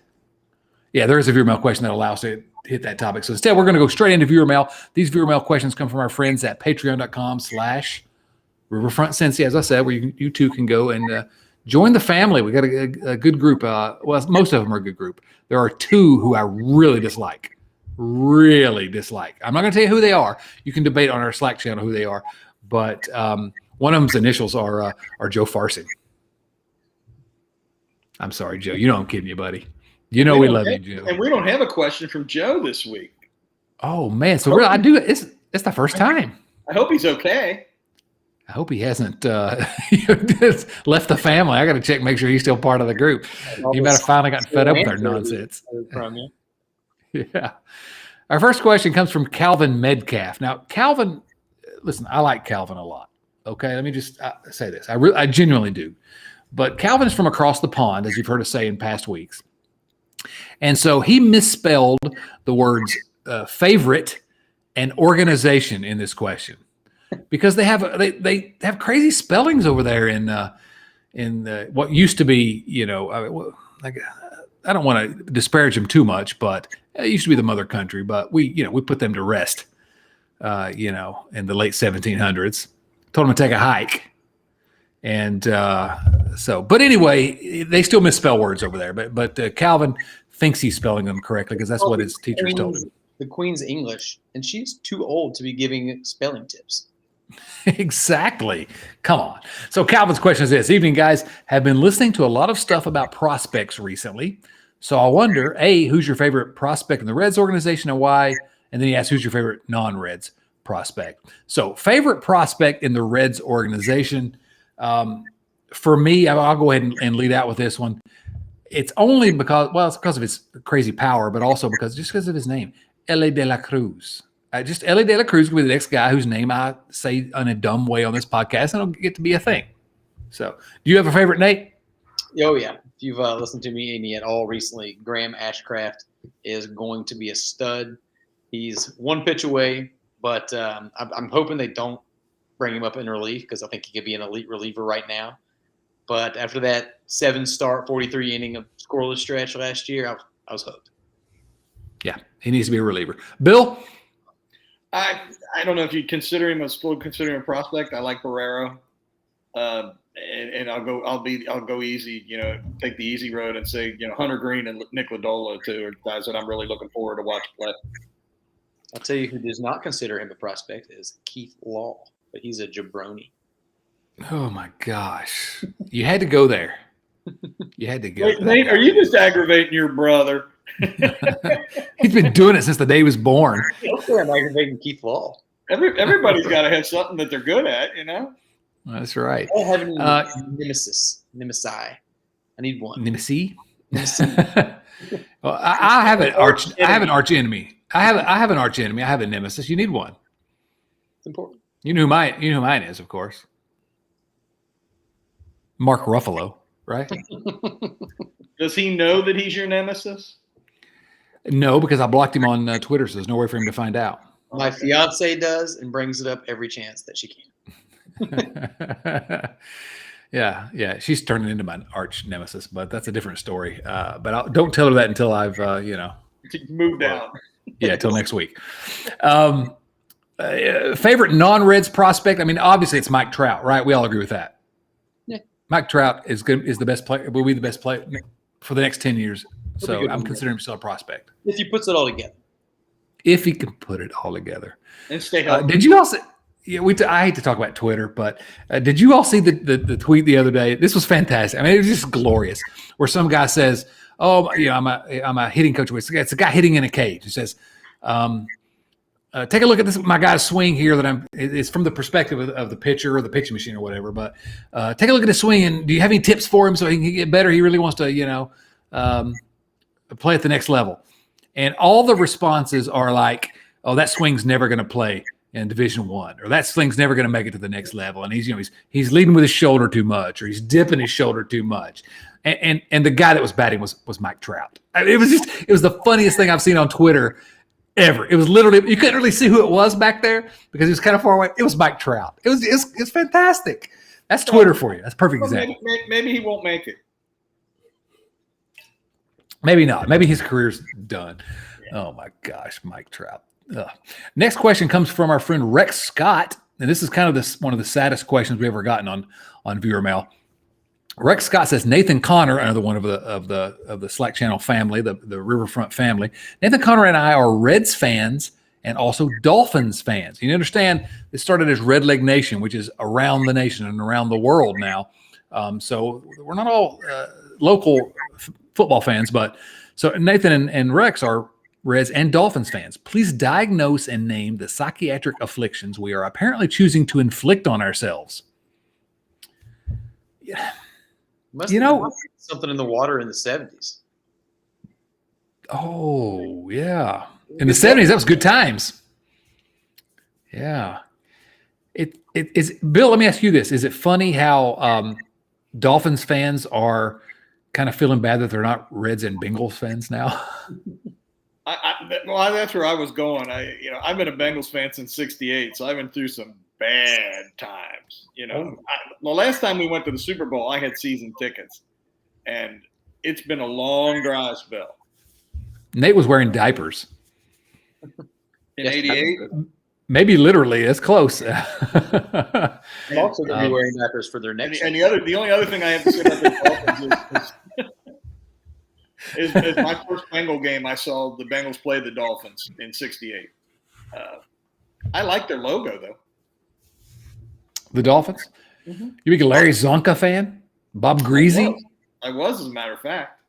Yeah, there is a viewer mail question that allows us to hit that topic. So instead, we're going to go straight into viewer mail. These viewer mail questions come from our friends at patreon.com/RiverfrontCincy, as I said, where you too can go and join the family. We got a good group. Well, most of them are a good group. There are 2 who I really dislike. I'm not going to tell you who they are. You can debate on our Slack channel who they are, but one of them's initials are Joe Farsi. I'm sorry, Joe. You know I'm kidding you, buddy. You know we love you, Joe. And we don't have a question from Joe this week. Oh man, so really, I do. It's the first time. I hope he's okay. I hope he hasn't left the family. I got to check, make sure he's still part of the group. He might have finally gotten fed up with our nonsense. From you. Yeah. Our first question comes from Calvin Medcalf. Now, Calvin, listen, I like Calvin a lot. Okay, let me just say this. I genuinely do. But Calvin is from across the pond, as you've heard us say in past weeks. And so he misspelled the words favorite and organization in this question because they have crazy spellings over there in what used to be, I don't want to disparage them too much, but it used to be the mother country, but we put them to rest, in the late 1700s, told them to take a hike. And but anyway, they still misspell words over there, but Calvin thinks he's spelling them correctly because that's what his teachers told him. The Queen's English, and she's too old to be giving spelling tips. Exactly. Come on. So Calvin's question is this. Evening, guys. Have been listening to a lot of stuff about prospects recently. So I wonder, A, who's your favorite prospect in the Reds organization and why? And then he asks, who's your favorite non-Reds prospect? So favorite prospect in the Reds organization. For me, I'll go ahead and lead out with this one. It's only it's because of his crazy power, but also because of his name, Ellie De La Cruz. Just Ellie De La Cruz will be the next guy whose name I say in a dumb way on this podcast, and it'll get to be a thing. So, do you have a favorite, Nate? Oh, yeah. If you've listened to me any at all recently, Graham Ashcraft is going to be a stud. He's one pitch away, but I'm hoping they don't bring him up in relief because I think he could be an elite reliever right now. But after that 7-start, 43-inning of scoreless stretch last year, I was hooked. Yeah, he needs to be a reliever. Bill? I don't know if you consider him a prospect. I like Barrero, and I'll go easy. Take the easy road and say Hunter Green and Nick Lodolo too are guys that I'm really looking forward to watch play. I'll tell you who does not consider him a prospect is Keith Law, but he's a jabroni. Oh my gosh! You had to go there. You had to go. Wait, Nate, are you just aggravating your brother? He's been doing it since the day he was born. Okay, I'm aggravating Keith Law. Everybody's got to have something that they're good at, That's right. I have any nemesi. I need one. Nemesi? Well, I have an arch enemy. I have an arch enemy. I have a nemesis. You need one. It's important. You know who mine is, of course. Mark Ruffalo, right? Does he know that he's your nemesis? No, because I blocked him on Twitter, so there's no way for him to find out. My fiance does and brings it up every chance that she can. Yeah. She's turning into my arch nemesis, but that's a different story. But don't tell her that until I've, moved out. Yeah, till next week. Favorite non-Reds prospect? I mean, obviously it's Mike Trout, right? We all agree with that. Yeah. Mike Trout is the best player. Will be the best player for the next 10 years. So I'm considering him still a prospect. If he puts it all together. If he can put it all together. And stay healthy. Did you all see? Yeah, I hate to talk about Twitter, but did you all see the tweet the other day? This was fantastic. I mean, it was just glorious. Where some guy says, "Oh, I'm a hitting coach." It's a guy hitting in a cage. He says, "Take a look at this. My guy's swing here. It's from the perspective of the pitcher or the pitching machine or whatever. But take a look at his swing. And do you have any tips for him so he can get better? He really wants to, play at the next level." And all the responses are like, "Oh, that swing's never going to play in Division I, or that swing's never going to make it to the next level, and he's leading with his shoulder too much, or he's dipping his shoulder too much." And the guy that was batting was Mike Trout. I mean, it was the funniest thing I've seen on Twitter ever. It was literally, you couldn't really see who it was back there because he was kind of far away. It was Mike Trout. It was fantastic. That's Twitter for you. That's a perfect example. Maybe he won't make it. Maybe not. Maybe his career's done. Yeah. Oh my gosh, Mike Trout. Ugh. Next question comes from our friend Rex Scott, and this is kind of one of the saddest questions we've ever gotten on viewer mail. Rex Scott says Nathan Connor, another one of the Slack channel family, the Riverfront family. Nathan Connor and I are Reds fans and also Dolphins fans. You understand? It started as Red Leg Nation, which is around the nation and around the world now. So we're not all local football fans, but so Nathan and Rex are Reds and Dolphins fans. Please diagnose and name the psychiatric afflictions we are apparently choosing to inflict on ourselves. Yeah. Must have been something in the water in the 70s. Oh, yeah. In the 70s, that was good times. Yeah. It is Bill, let me ask you this. Is it funny how Dolphins fans are kind of feeling bad that they're not Reds and Bengals fans now? Well, that's where I was going. I've been a Bengals fan since '68, so I've been through some bad times. The last time we went to the Super Bowl, I had season tickets, and it's been a long dry spell. Nate was wearing diapers in '88. Maybe literally, it's close. I'm also going to be wearing diapers for their next. And the only other thing I have to say about the Dolphins is my first Bengal game. I saw the Bengals play the Dolphins in '68. I like their logo though. The Dolphins. Mm-hmm. You make a Larry Zonka fan? Bob Greasy? I was, as a matter of fact.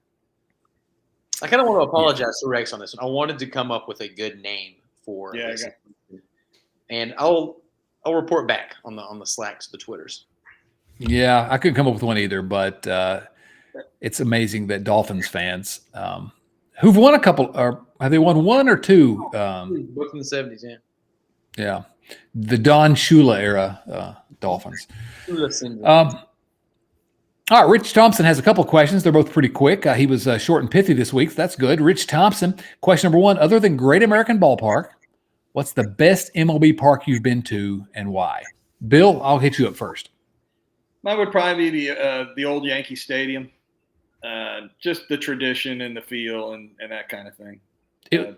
I kind of want to apologize to Rex on this one. I wanted to come up with a good name for this. And I'll report back on the Slacks, the Twitters. Yeah, I couldn't come up with one either, but it's amazing that Dolphins fans who've won a couple, or have they won one or two? Both in the 70s, yeah. Yeah, the Don Shula era Dolphins. All right, Rich Thompson has a couple questions. They're both pretty quick. He was short and pithy this week, so that's good. Rich Thompson, question number one, other than Great American Ballpark, what's the best MLB park you've been to and why? Bill, I'll hit you up first. Mine would probably be the old Yankee Stadium. Just the tradition and the feel and that kind of thing.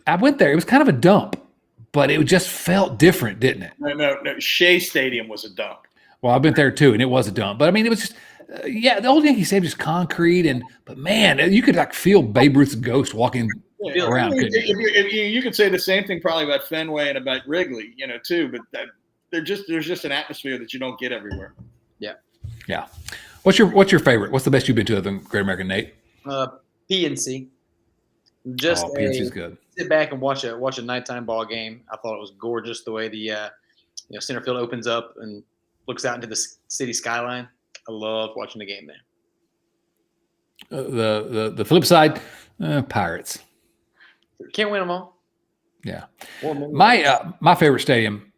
I went there. It was kind of a dump, but it just felt different, didn't it? No. Shea Stadium was a dump. Well, I've been there too, and it was a dump. But, I mean, it was just the old Yankee Stadium just concrete. But, man, you could feel Babe Ruth's ghost walking around. You could say the same thing probably about Fenway and about Wrigley, too. But there's just an atmosphere that you don't get everywhere. Yeah. What's your favorite? What's the best you've been to other than Great American, Nate? PNC. PNC's good. Sit back and watch a nighttime ball game. I thought it was gorgeous the way the center field opens up and looks out into the city skyline. I love watching the game there. The flip side, Pirates. Can't win them all. Yeah. My favorite stadium,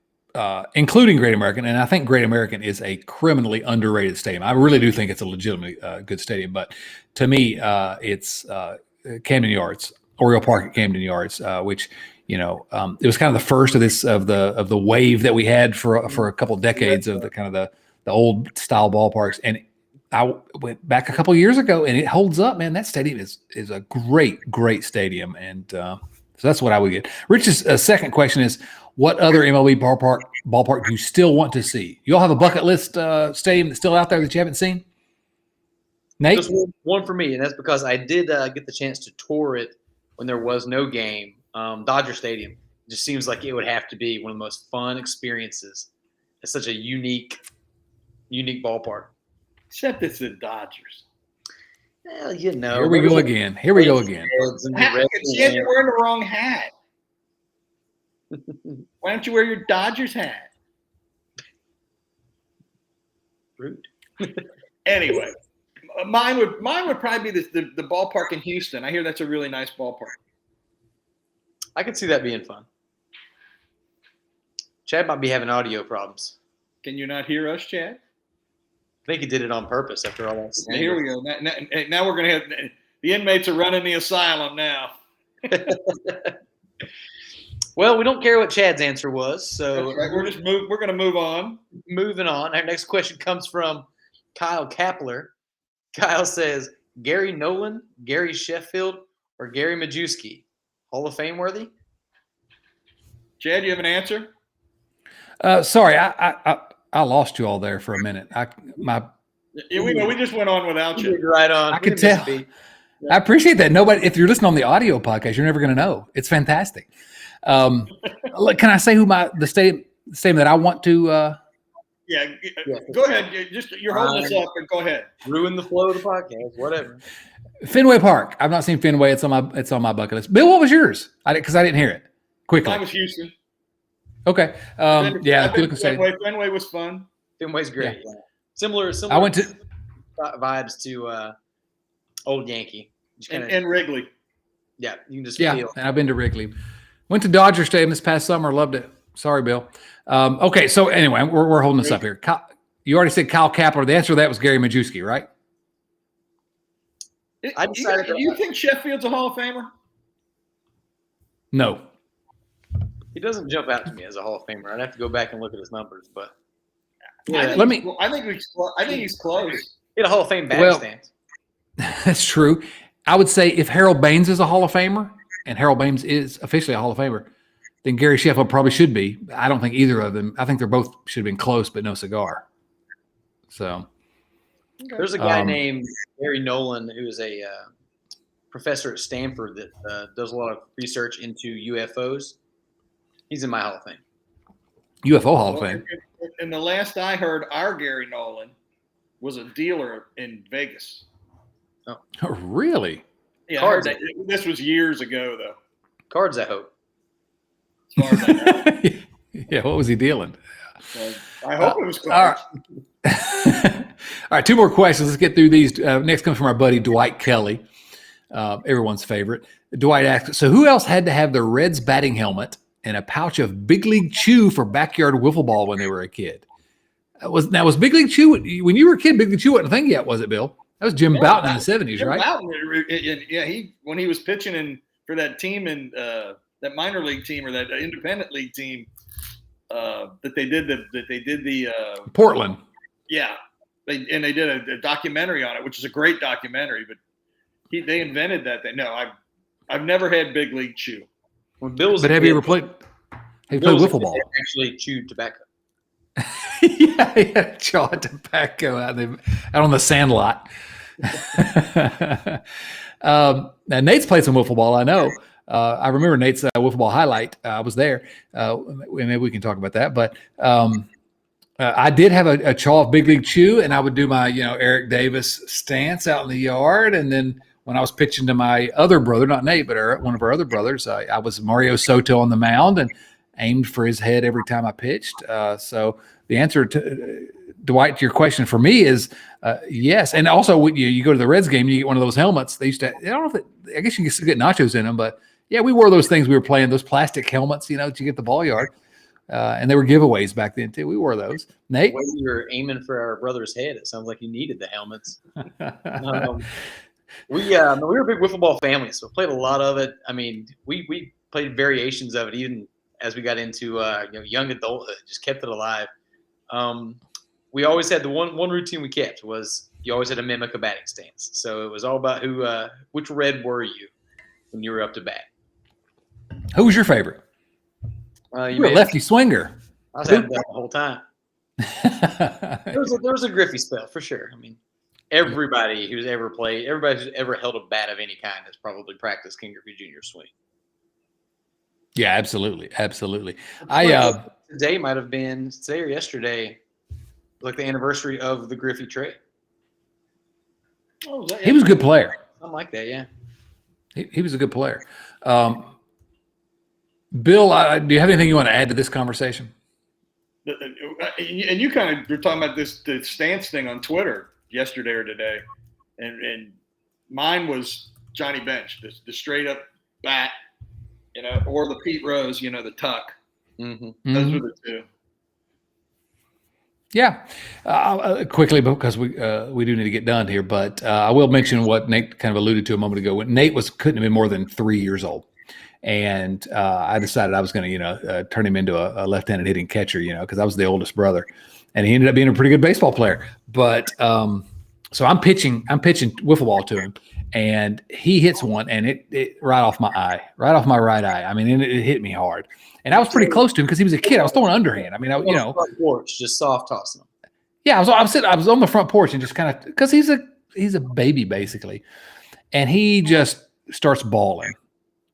including Great American, and I think Great American is a criminally underrated stadium. I really do think it's a legitimately good stadium, but to me, it's Camden Yards, Oriole Park at Camden Yards, which it was kind of the first of the wave that we had for a couple of decades of the kind of the old style ballparks, and I went back a couple of years ago, and it holds up, man. That stadium is a great stadium, and so that's what I would get. Rich's second question is, what other MLB ballpark do you still want to see? You all have a bucket list stadium that's still out there that you haven't seen? Nate? Just one for me, and that's because I did get the chance to tour it when there was no game. Dodger Stadium just seems like it would have to be one of the most fun experiences. It's such a unique ballpark. Except it's the Dodgers. Well, Here we go again. You're wearing the wrong hat. Why don't you wear your Dodgers hat? Rude. Anyway, mine would probably be the ballpark in Houston. I hear that's a really nice ballpark. I could see that being fun. Chad might be having audio problems. Can you not hear us, Chad? I think he did it on purpose after all that. Yeah, here we go. Now we're going to have the inmates are running the asylum now. Well, we don't care what Chad's answer was, so right. We're going to move on. Moving on. Our next question comes from Kyle Kapler. Kyle says, Gary Nolan, Gary Sheffield, or Gary Majewski? Hall of Fame worthy? Chad, you have an answer? Sorry, I lost you all there for a minute. We just went on without you. Right on. I could tell. I appreciate that. Nobody, if you're listening on the audio podcast, you're never going to know. It's fantastic. Can I say who the stadium that I want to Yeah, Yeah. go ahead. You're holding us up, but go ahead. Ruin the flow of the podcast, whatever. Fenway Park. I've not seen Fenway. It's on my bucket list. Bill, what was yours? Because I didn't hear it. Quickly. Mine was Houston. Okay. I've been to Fenway. Fenway was fun. Fenway's great. Yeah. Similar. I went to vibes to Old Yankee. And Wrigley. Yeah, you can just feel. And I've been to Wrigley. Went to Dodger Stadium this past summer. Loved it. Sorry, Bill. Okay, so anyway, we're holding this up here. You already said Kyle Kapler. The answer to that was Gary Majewski, right? I decided. Do you think Sheffield's a Hall of Famer? No. He doesn't jump out to me as a Hall of Famer. I'd have to go back and look at his numbers, but I think he's close. He had a Hall of Fame batting stance. That's true. I would say if Harold Baines is a Hall of Famer, and Harold Baines is officially a Hall of Famer, then Gary Sheffield probably should be. I don't think either of them. I think they're both should have been close, but no cigar. So there's a guy named Barry Nolan who is a professor at Stanford that does a lot of research into UFOs. He's in my Hall of Fame. UFO Hall of Fame. And the last I heard, our Gary Nolan was a dealer in Vegas. Oh, really? Yeah, I heard that. This was years ago, though. Cards, I hope. As far as I know. Yeah, what was he dealing? I hope it was cards. All right, two more questions. Let's get through these. Next comes from our buddy Dwight Kelly, everyone's favorite. Dwight asks, so who else had to have the Reds batting helmet and a pouch of Big League Chew for backyard wiffle ball when they were a kid? Was Big League Chew, when you were a kid, Big League Chew wasn't a thing yet, was it, Bill? That was Jim Bouton in the 70s, right? Bouton, when he was pitching for that team in that minor league team or that independent league team that they did the Portland. Yeah, they did a documentary on it, which is a great documentary. But they invented that thing. No, I've never had Big League Chew. When Bill was but have you ever played? Have you played wiffle ball? Actually, chewed tobacco. Yeah, he had a jaw of tobacco out on the sand lot. Now Nate's played some wiffle ball. I know. I remember Nate's wiffle ball highlight. I was there. Maybe we can talk about that. But I did have a chaw of Big League Chew, and I would do my Eric Davis stance out in the yard. And then when I was pitching to my other brother, not Nate, but one of our other brothers, I was Mario Soto on the mound and aimed for his head every time I pitched. So the answer to Dwight, to your question for me is yes. And also when you go to the Reds game, you get one of those helmets. They used to, I don't know if I guess you can still get nachos in them, but yeah, we wore those things. We were playing those plastic helmets, that you get the ball yard. And they were giveaways back then too. We wore those. Nate? The way you were aiming for our brother's head, it sounds like you needed the helmets. We were a big wiffle ball family, so we played a lot of it. I mean, we played variations of it even as we got into young adulthood. Just kept it alive. We always had the one routine we kept was you always had to mimic a batting stance. So it was all about which Red were you when you were up to bat. Who was your favorite? You were a lefty swinger. I was having that the whole time. there was a Griffey spell for sure. I mean, everybody who's ever played, everybody who's ever held a bat of any kind has probably practiced King Griffey Jr. swing. Yeah, absolutely. Today might have been today or yesterday, like the anniversary of the Griffey trade. Oh, he was a good player. Something like that, yeah. He was a good player. Bill, do you have anything you want to add to this conversation? And you kind of were talking about the stance thing on Twitter yesterday or today, and mine was Johnny Bench, the straight up bat, or the Pete Rose, the tuck. Mm-hmm. Those were the two. Yeah, quickly because we do need to get done here, but I will mention what Nate kind of alluded to a moment ago. When Nate couldn't have been more than 3 years old, and I decided I was going to turn him into a left-handed hitting catcher, because I was the oldest brother, and he ended up being a pretty good baseball player. But so I'm pitching wiffle ball to him, and he hits one, and it right off my eye, right off my right eye. I mean, it hit me hard. And I was pretty close to him because he was a kid. I was throwing underhand. I mean, front porch, just soft tossing him. Yeah, I was on the front porch and just kind of because he's a baby basically, and he just starts bawling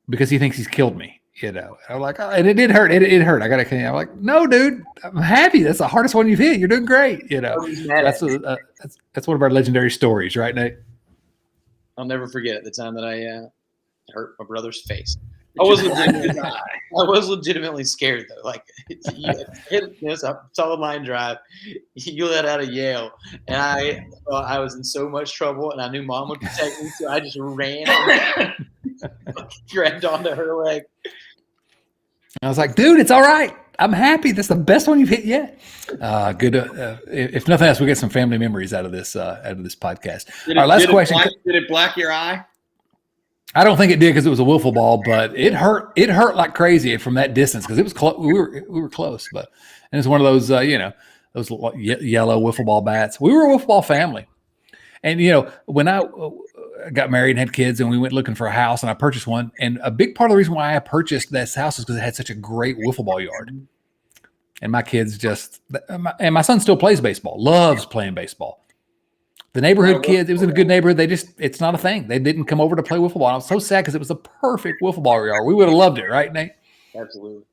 because he thinks he's killed me. I'm like, oh, and it did hurt. It hurt. I got to. I'm like, no, dude, I'm happy. That's the hardest one you've hit. You're doing great. That's one of our legendary stories, right, Nate? I'll never forget the time that I hurt my brother's face. I was legitimately scared though. Like, hit this up solid line drive, you let out a yell, and I thought I was in so much trouble, and I knew Mom would protect me, so I just ran, and grabbed onto her leg. I was like, dude, it's all right. I'm happy. That's the best one you've hit yet. Good. If nothing else, we get some family memories out of this podcast. Our last question. Did it black your eye? I don't think it did because it was a wiffle ball, but it hurt. It hurt like crazy from that distance because it was close. We were close, but and it's one of those those yellow wiffle ball bats. We were a wiffle ball family, and when I got married and had kids, and we went looking for a house, and I purchased one. And a big part of the reason why I purchased this house is because it had such a great wiffle ball yard. And my kids and my son still plays baseball, loves playing baseball. The neighborhood kids, it was in a good neighborhood. It's not a thing. They didn't come over to play wiffle ball. I was so sad because it was a perfect wiffle ball yard. We would have loved it, right, Nate? Absolutely.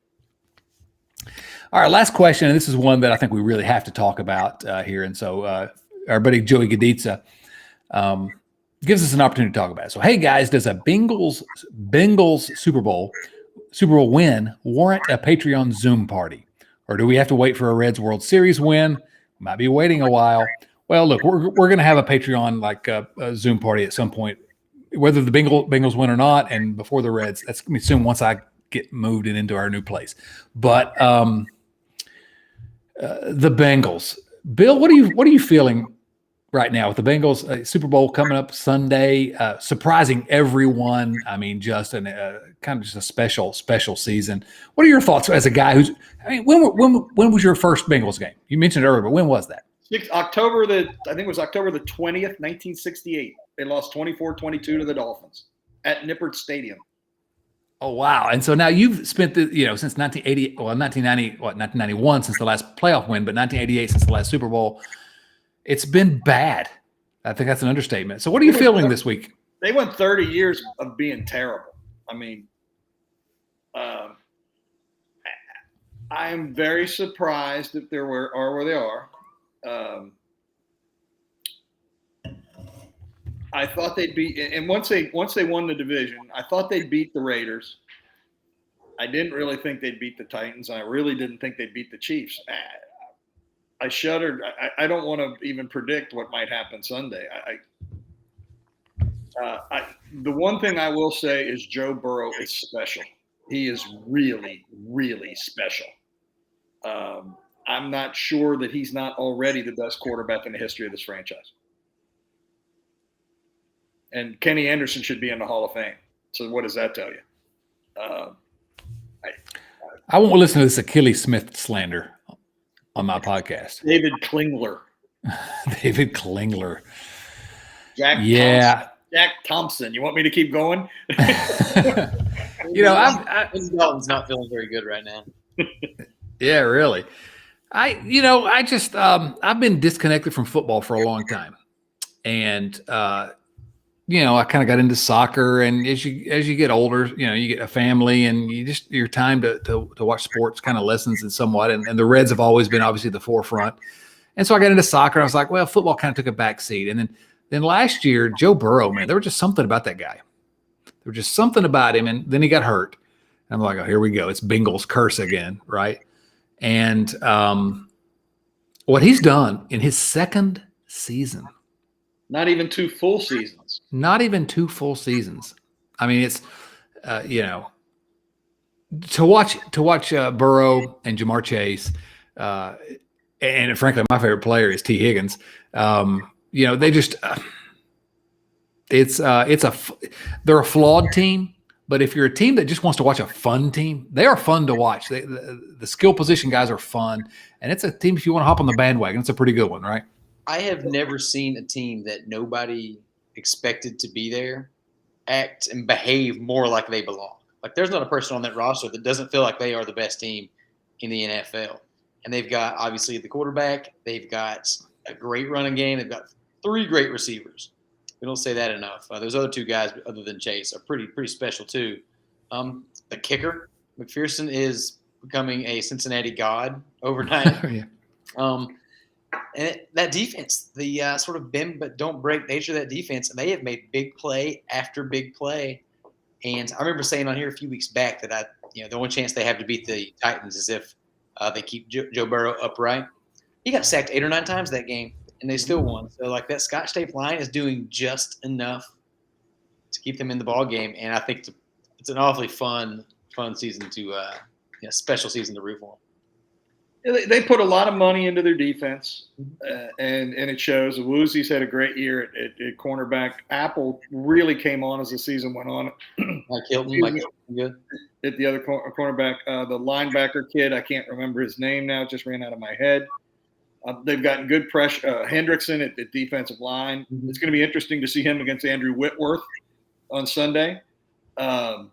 All right, last question, and this is one that I think we really have to talk about here. And so our buddy Joey Gaditza gives us an opportunity to talk about it. So, hey guys, does a Bengals Super Bowl win warrant a Patreon Zoom party, or do we have to wait for a Reds World Series win? Might be waiting a while. Well, look, we're going to have a Patreon like a Zoom party at some point, whether the Bengals win or not, and before the Reds. That's going to be soon once I get moved and into our new place. But the Bengals, Bill, what are you feeling right now with the Bengals Super Bowl coming up Sunday, surprising everyone? I mean, just kind of just a special season. What are your thoughts as a guy who's? I mean, when was your first Bengals game? You mentioned it earlier, but when was that? October the 20th, 1968. They lost 24-22 to the Dolphins at Nippert Stadium. Oh wow! And so now you've spent since 1991 since the last playoff win, but 1988 since the last Super Bowl. It's been bad. I think that's an understatement. So what are you feeling this week? They went 30 years of being terrible. I mean, I'm very surprised that they are where they are. I thought they'd beat, and once they won the division, I thought they'd beat the Raiders. I didn't really think they'd beat the Titans. And I really didn't think they'd beat the Chiefs. I shuddered. I don't want to even predict what might happen Sunday. The one thing I will say is Joe Burrow is special. He is really, really special. I'm not sure that he's not already the best quarterback in the history of this franchise. And Kenny Anderson should be in the Hall of Fame. So what does that tell you? I won't listen to this Achilles Smith slander on my podcast. David Klingler. David Klingler. Jack Thompson. You want me to keep going? Dalton's not feeling very good right now. Yeah, really. I've been disconnected from football for a long time, and I kind of got into soccer. And as you get older, you get a family, and your time to watch sports kind of lessens in somewhat. And the Reds have always been obviously the forefront. And so I got into soccer. And I was like, well, football kind of took a back seat. And then last year, Joe Burrow, man, there was just something about that guy. There was just something about him, and then he got hurt. And I'm like, oh, here we go. It's Bengals curse again, right? And what he's done in his second season. Not even 2 full seasons. Not even 2 full seasons. I mean, it's, to watch Burrow and Jamar Chase, and frankly, my favorite player is T. Higgins. They just, they're a flawed team. But if you're a team that just wants to watch a fun team, they are fun to watch. The skill position guys are fun. And it's a team, if you want to hop on the bandwagon, it's a pretty good one, right? I have never seen a team that nobody expected to be there act and behave more like they belong. Like, there's not a person on that roster that doesn't feel like they are the best team in the NFL. And they've got, obviously, the quarterback. They've got a great running game. They've got 3 great receivers. We don't say that enough. Those other 2 guys, other than Chase, are pretty special too. The kicker, McPherson is becoming a Cincinnati god overnight. Yeah. And that defense, the sort of bend but don't break nature of that defense, and they have made big play after big play. And I remember saying on here a few weeks back that the only chance they have to beat the Titans is if they keep Joe Burrow upright. He got sacked 8 or 9 times that game, and they still won. So like that Scotch tape line is doing just enough to keep them in the ball game, and I think it's an awfully fun season to special season to root for. They put a lot of money into their defense, and it shows. Woozy's had a great year at cornerback. Apple really came on as the season went on. Mike Hilton, good. At the other cornerback, the linebacker kid, I can't remember his name now. It just ran out of my head. They've gotten good pressure. Hendrickson at defensive line. Mm-hmm. It's going to be interesting to see him against Andrew Whitworth on Sunday. And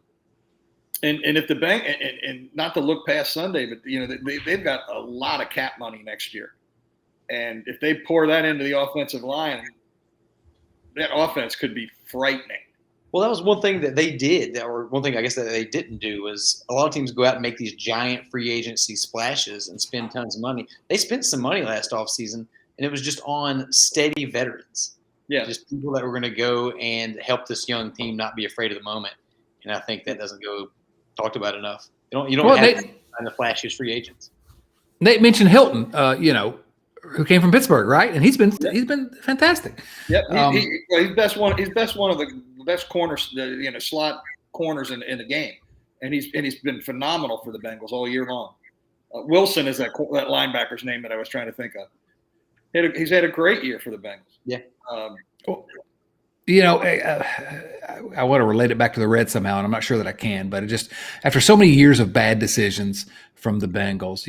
if the bank and not to look past Sunday, but they've got a lot of cap money next year, and if they pour that into the offensive line, that offense could be frightening. Well, that was one thing that they did, or one thing I guess that they didn't do, was a lot of teams go out and make these giant free agency splashes and spend tons of money. They spent some money last offseason, and it was just on steady veterans. Yeah, just people that were going to go and help this young team not be afraid of the moment. And I think that doesn't go talked about enough. You don't have to find the flashiest free agents. Nate mentioned Hilton, who came from Pittsburgh, right? And he's been fantastic. Yep, he's best one. He's one of the best corners, slot corners in the game, and he's been phenomenal for the Bengals all year long. Wilson is that linebacker's name that I was trying to think of. He's had a great year for the Bengals. Yeah. I want to relate it back to the Reds somehow, and I'm not sure that I can, but it just after so many years of bad decisions from the Bengals,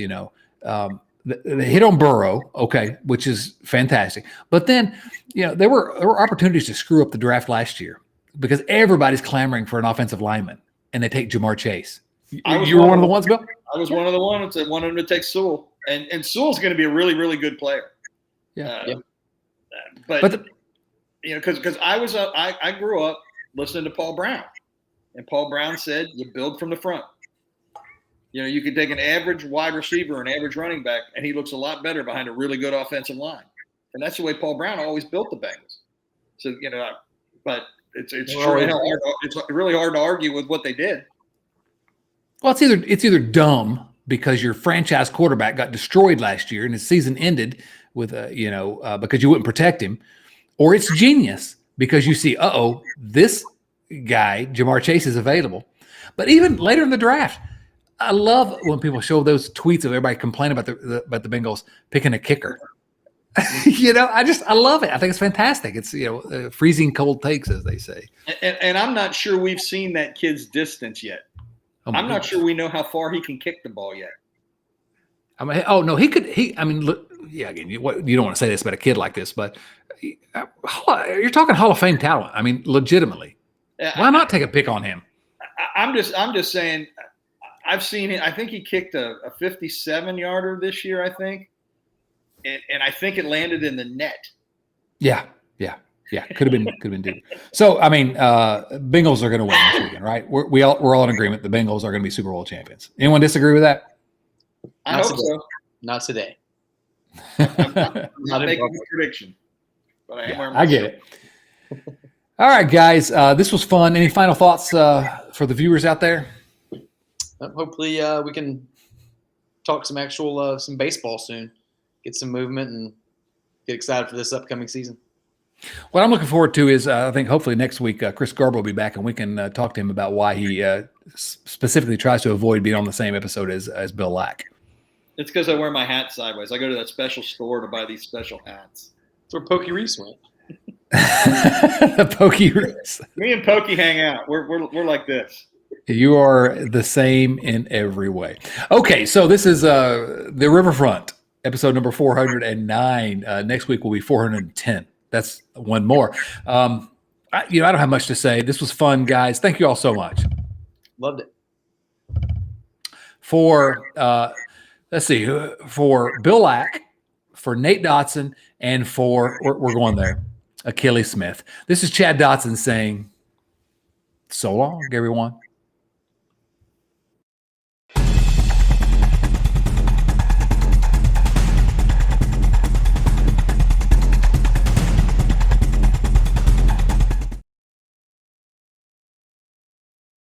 they hit on Burrow, okay, which is fantastic. But then, there were opportunities to screw up the draft last year because everybody's clamoring for an offensive lineman, and they take Jamar Chase. You were one of the ones, Bill? I was one of the ones that wanted him to take Sewell, and Sewell's going to be a really, really good player. Yeah. But because I grew up listening to Paul Brown, and Paul Brown said you build from the front. You could take an average wide receiver, an average running back, and he looks a lot better behind a really good offensive line. And that's the way Paul Brown always built the Bengals. So but it's really hard to argue with what they did. Well, it's either dumb because your franchise quarterback got destroyed last year and his season ended with because you wouldn't protect him, or it's genius because you see, this guy Jamar Chase is available. But even later in the draft, I love when people show those tweets of everybody complaining about the Bengals picking a kicker. I love it. I think it's fantastic. It's freezing cold takes, as they say. And I'm not sure we've seen that kid's distance yet. I'm not sure we know how far he can kick the ball yet. I mean, no, he could. Look, yeah. Again, you don't want to say this about a kid like this, but you're talking Hall of Fame talent. I mean, legitimately, why not take a pick on him? I'm just saying. I've seen it. I think he kicked a 57-yarder this year. I think, and I think it landed in the net. Yeah. Could have been deep. So I mean, Bengals are going to win this weekend, right? We're all in agreement. The Bengals are going to be Super Bowl champions. Anyone disagree with that? I hope so. Not today. I'm not making a prediction, but I get it. All right, guys. This was fun. Any final thoughts for the viewers out there? Hopefully, we can talk some actual some baseball soon. Get some movement and get excited for this upcoming season. What I'm looking forward to is I think hopefully next week Chris Garber will be back and we can talk to him about why he specifically tries to avoid being on the same episode as Bill Lack. It's because I wear my hat sideways. I go to that special store to buy these special hats. That's where Pokey Reese went. Pokey Reese. Me and Pokey hang out. We're like this. You are the same in every way. Okay, so this is the Riverfront, episode number 409. Next week will be 410. That's one more. I don't have much to say. This was fun, guys. Thank you all so much. Loved it. For for Bill Lack, for Nate Dotson, and for we're going there, Achilles Smith. This is Chad Dotson saying, so long, everyone.